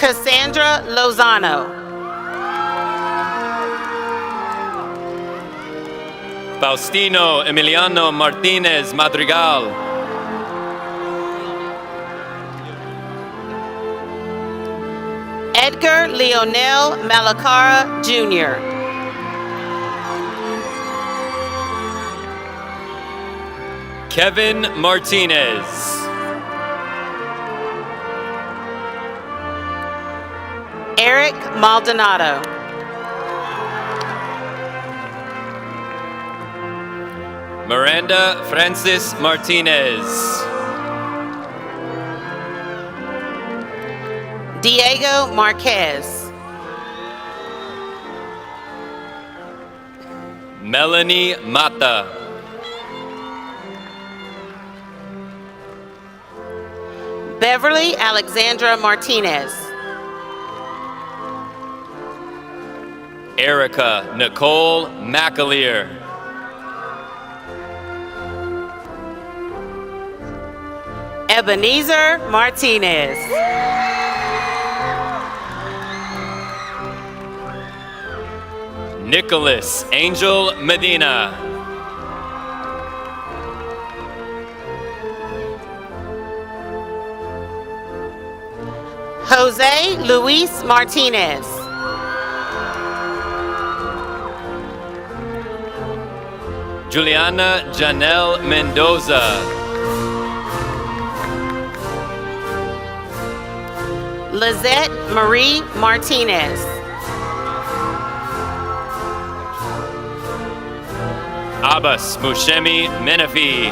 Cassandra Lozano. Faustino Emiliano Martinez Madrigal. Edgar Leonel Malacara Jr. Kevin Martinez. Eric Maldonado. Miranda Francis Martinez. Diego Marquez. Melanie Mata. Beverly Alexandra Martinez. Erica Nicole McAleer. Ebenezer Martinez. Nicholas Angel Medina. Jose Luis Martinez. Juliana Janelle Mendoza. Lizette Marie Martinez. Abbas Mushemi Menafi.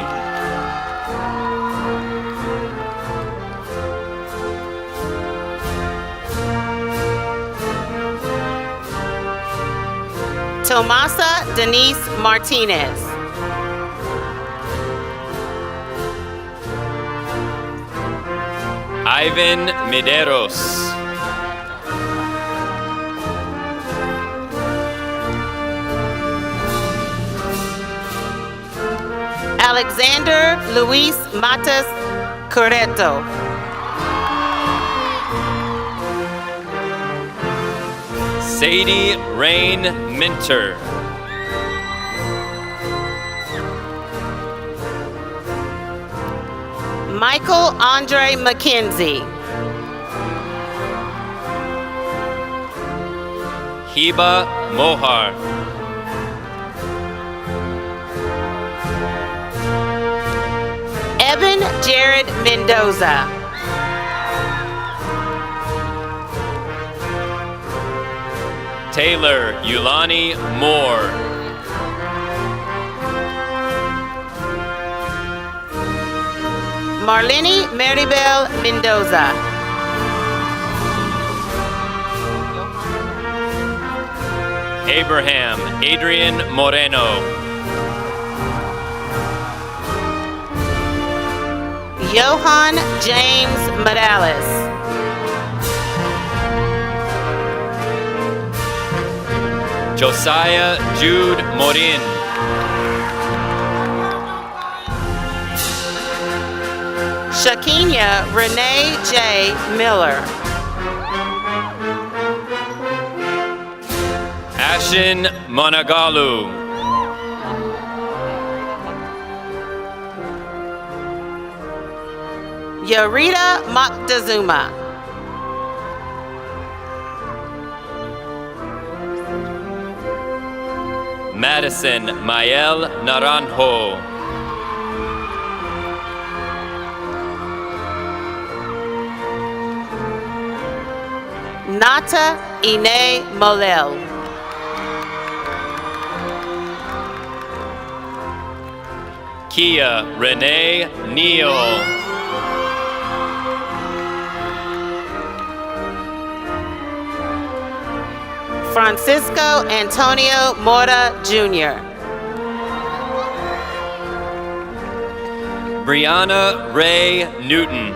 Tomasa Denise Martinez. Ivan Medeiros. Alexander Luis Matas Correto. Sadie Rain Minter. Michael Andre McKenzie. Hiba Mohar. Evan Jared Mendoza. Taylor Yulani Moore. Marlene Maribel Mendoza. Abraham Adrian Moreno. Johan James Morales. Josiah Jude Morin. Shakinya Renee J. Miller. Ashin Monagalu. Yarita Moctezuma. Madison Mael Naranjo. Nata Ine Molel. Kia Renee Neal. Francisco Antonio Mora Jr. Brianna Ray Newton.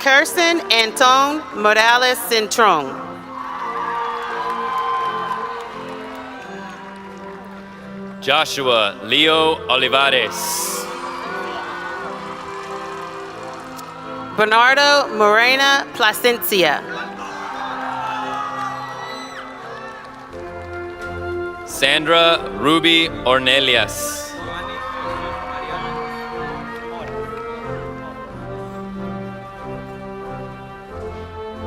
Kirsten Anton Morales Centron. Joshua Leo Olivares. Bernardo Morena Placencia. Sandra Ruby Ornelias.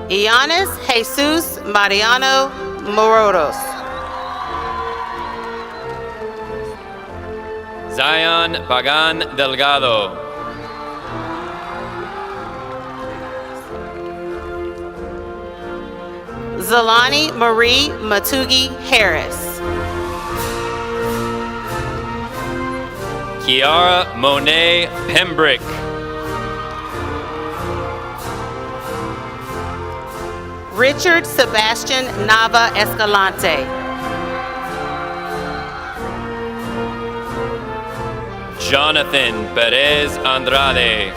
Ianis Jesus Mariano Morodos. Zion Pagan Delgado. Zalani Marie Matugi Harris. Kiara Monet Pembrick. Richard Sebastian Nava Escalante. Jonathan Perez Andrade.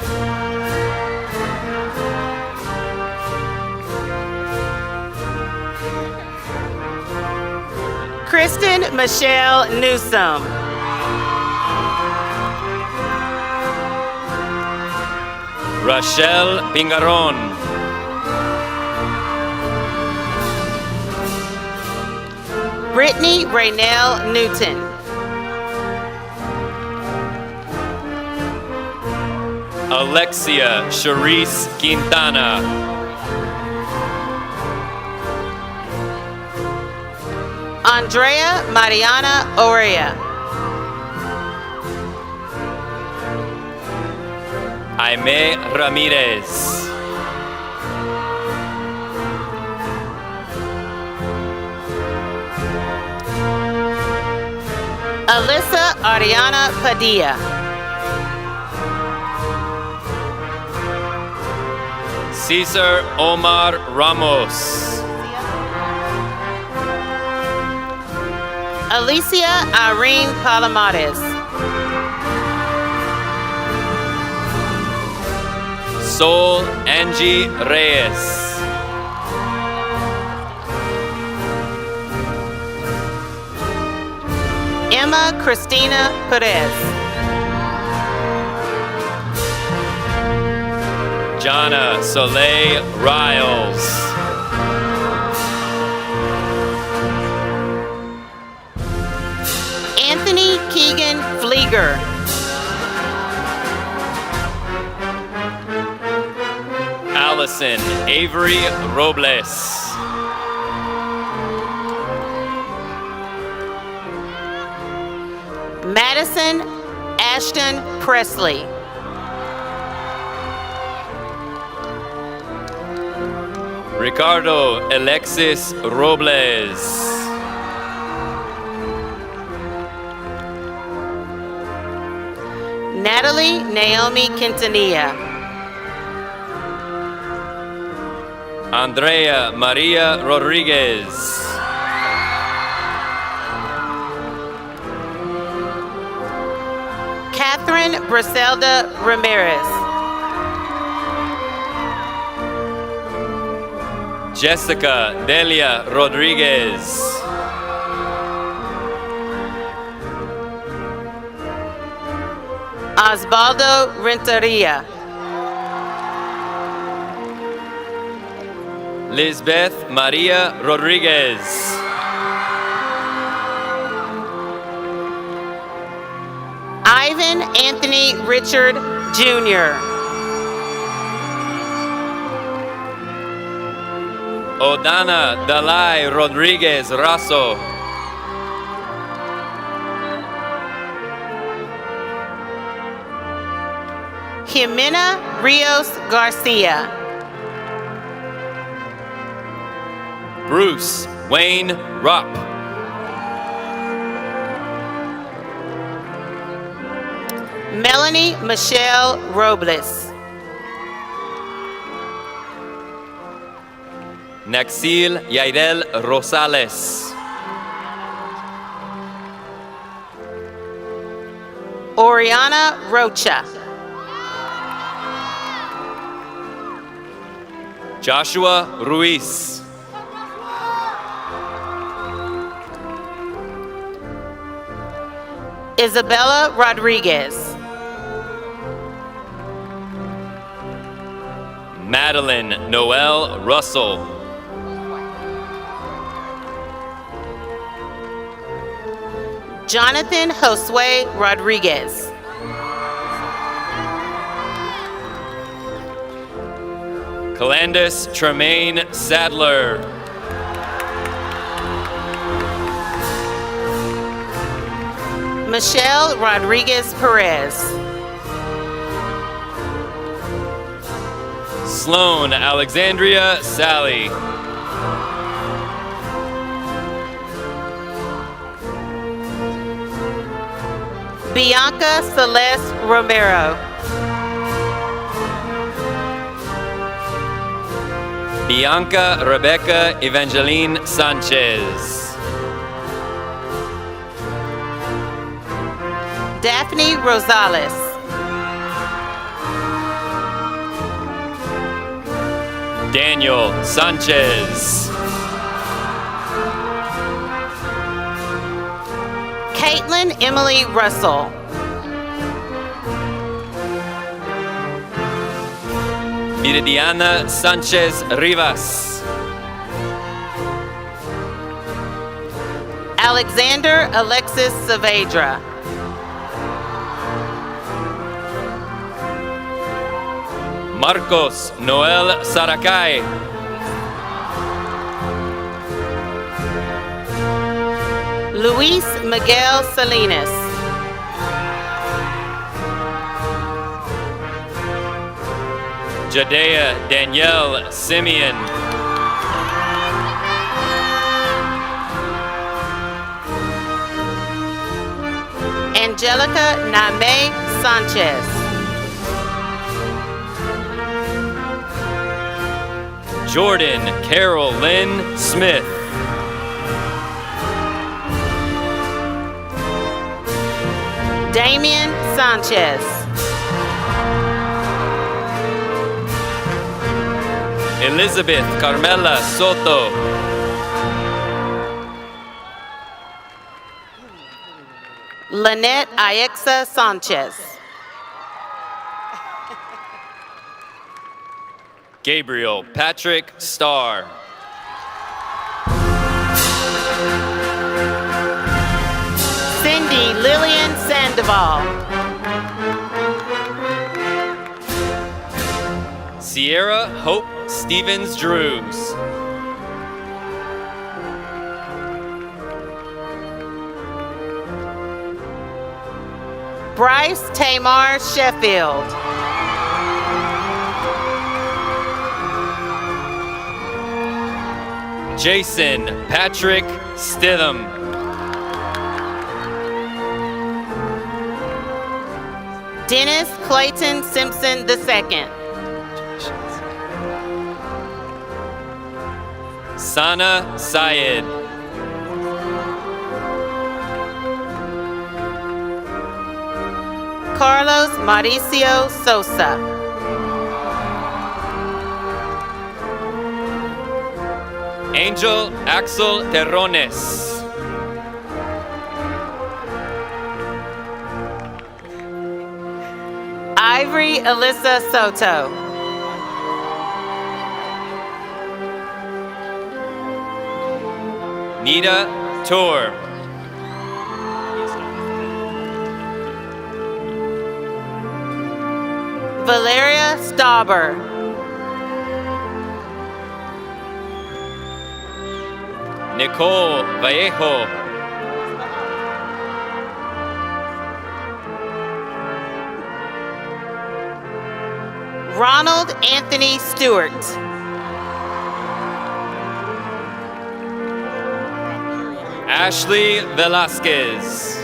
Kristen Michelle Newsom. Rachel Pingaron. Brittany Raynell Newton. Alexia Charisse Quintana. Andrea Mariana Orea. Jaime Ramirez. Alyssa Ariana Padilla. Cesar Omar Ramos. Alicia Irene Palomares. Sol Angie Reyes. Emma Christina Perez. Jana Soleil Riles. Anthony Keegan Fleet Eager. Allison Avery Robles. Madison Ashton Presley. Ricardo Alexis Robles. Natalie Naomi Quintanilla. Andrea Maria Rodriguez. Catherine Briselda Ramirez. Jessica Delia Rodriguez. Osvaldo Renteria. Lisbeth Maria Rodriguez. Ivan Anthony Richard Jr. Odana Dalai Rodriguez Raso. Jimena Rios Garcia. Bruce Wayne Rupp. Melanie Michelle Robles. Naxil Yairel Rosales. Oriana Rocha. Joshua Ruiz. Isabella Rodriguez. Madeline Noel Russell. Jonathan Josue Rodriguez. Calandis Tremaine Sadler. Michelle Rodriguez Perez. Sloan Alexandria Sally. Bianca Celeste Romero. Bianca Rebecca Evangeline Sanchez. Daphne Rosales. Daniel Sanchez. Caitlin Emily Russell. Miridiana Sanchez Rivas. Alexander Alexis Saavedra. Marcos Noel Saracay. Luis Miguel Salinas. Jadea Danielle Simeon. Angelica Naime Sanchez. Jordan Carol Lynn Smith. Damian Sanchez. Elizabeth Carmela Soto. Lynette Ayexa Sanchez. Gabriel Patrick Starr. Cindy Lillian Sanchez. Sandoval. Sierra Hope Stevens Drews. Bryce Tamar Sheffield. Jason Patrick Stitham. Dennis Clayton Simpson II. Sana Syed. Carlos Mauricio Sosa. Angel Axel Terrones. Ivory Alyssa Soto. Nita Tor. Valeria Stauber. Nicole Vallejo. Ronald Anthony Stewart. Ashley Velasquez.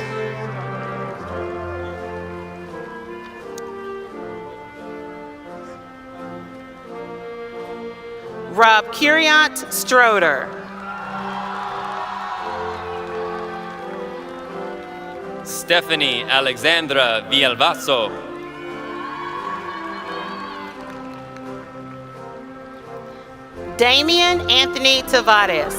Rob Curiant Stroder. Stephanie Alexandra Villalbazo. Damian Anthony Tavares.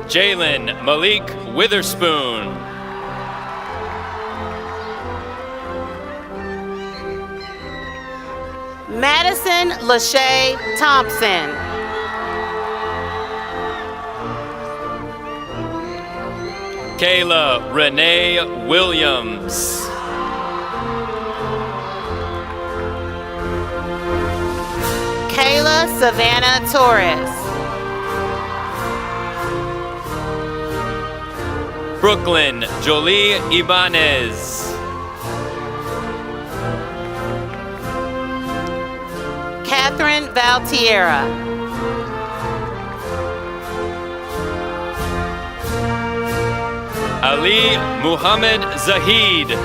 Jalen Malik Witherspoon. Madison Lachey Thompson. Kayla Renee Williams. Kayla Savannah Torres. Brooklyn Jolie Ibanez. Catherine Valtierra. Ali Muhammad Zahid.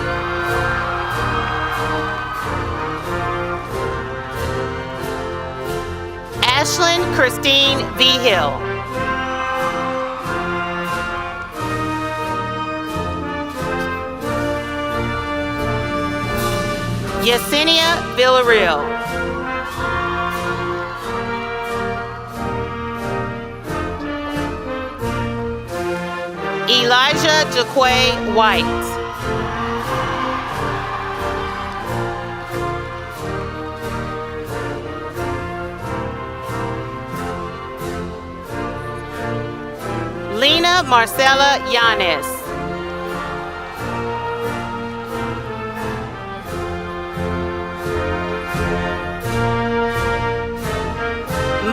Ashlyn Christine Vigil. Yesenia Villarreal. Elijah Jaquay White. Lena Marcella Yanis.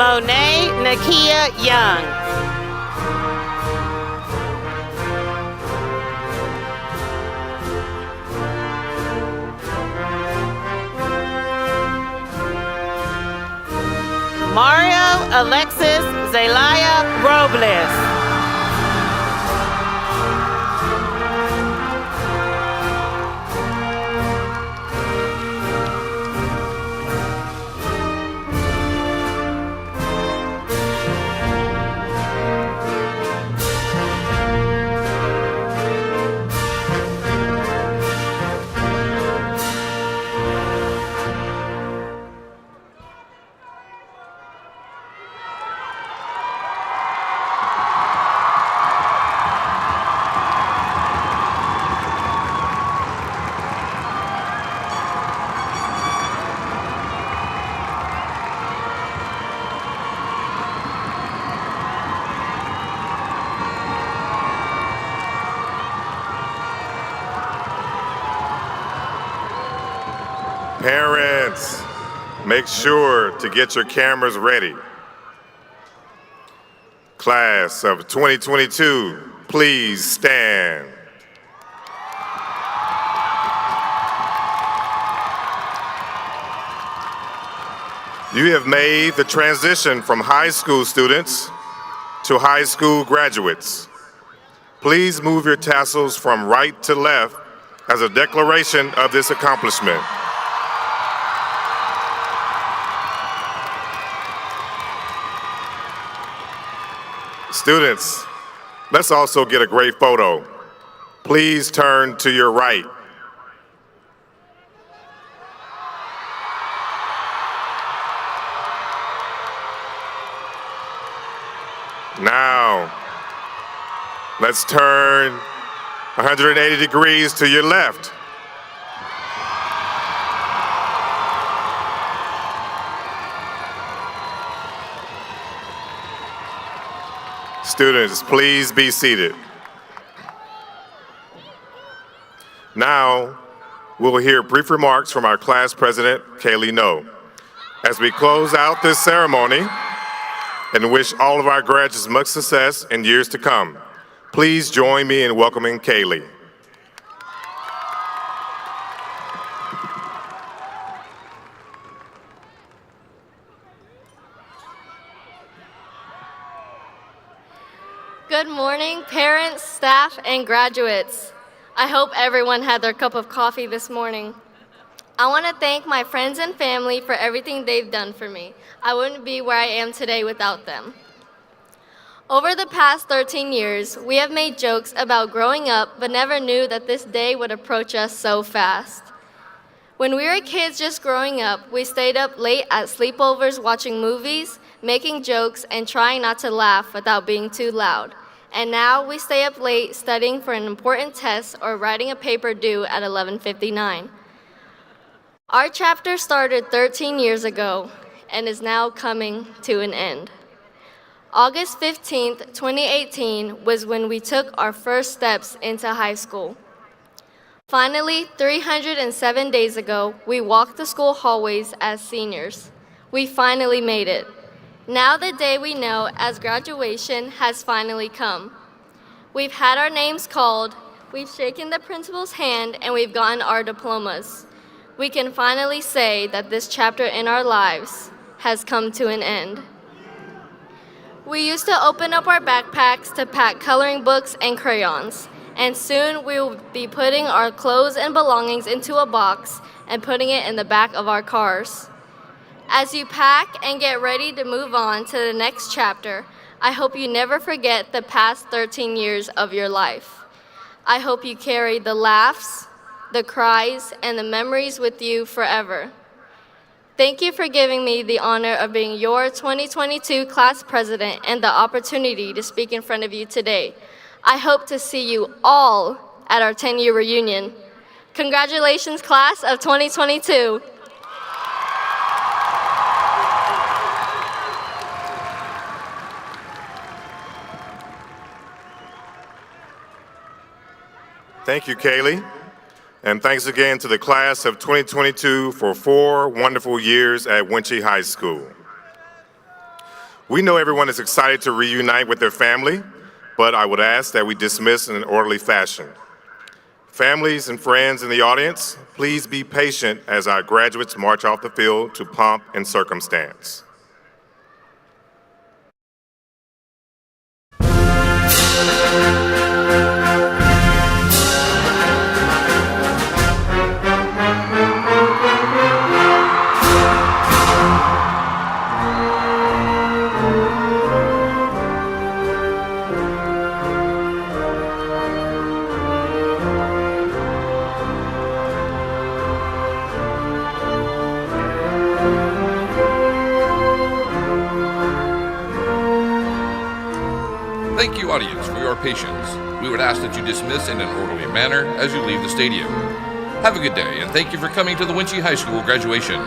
Monet Nakia Young. Mario Alexis Zelaya Robles. Parents, make sure to get your cameras ready. Class of 2022, please stand. You have made the transition from high school students to high school graduates. Please move your tassels from right to left as a declaration of this accomplishment. Students, let's also get a great photo. Please turn to your right. Now, let's turn 180 degrees to your left. Students, please be seated. Now, we'll hear brief remarks from our class president, Kaylee No. As we close out this ceremony and wish all of our graduates much success in years to come, please join me in welcoming Kaylee. Good morning, parents, staff, and graduates. I hope everyone had their cup of coffee this morning. I want to thank my friends and family for everything they've done for me. I wouldn't be where I am today without them. Over the past 13 years, we have made jokes about growing up, but never knew that this day would approach us so fast. When we were kids just growing up, we stayed up late at sleepovers watching movies, making jokes, and trying not to laugh without being too loud. And now we stay up late studying for an important test or writing a paper due at 11:59. Our chapter started 13 years ago and is now coming to an end. August 15th, 2018 was when we took our first steps into high school. Finally, 307 days ago, we walked the school hallways as seniors. We finally made it. Now the day we know as graduation has finally come. We've had our names called, we've shaken the principal's hand, and we've gotten our diplomas. We can finally say that this chapter in our lives has come to an end. We used to open up our backpacks to pack coloring books and crayons, and soon we will be putting our clothes and belongings into a box and putting it in the back of our cars. As you pack and get ready to move on to the next chapter, I hope you never forget the past 13 years of your life. I hope you carry the laughs, the cries, and the memories with you forever. Thank you for giving me the honor of being your 2022 class president and the opportunity to speak in front of you today. I hope to see you all at our 10-year reunion. Congratulations, class of 2022. Thank you, Kaylee. And thanks again to the class of 2022 for 4 wonderful years at Wunsche High School. We know everyone is excited to reunite with their family, but I would ask that we dismiss in an orderly fashion. Families and friends in the audience, please be patient as our graduates march off the field to pomp and circumstance. Thank you, audience, for your patience. We would ask that you dismiss in an orderly manner as you leave the stadium. Have a good day, and thank you for coming to the Wunsche High School graduation.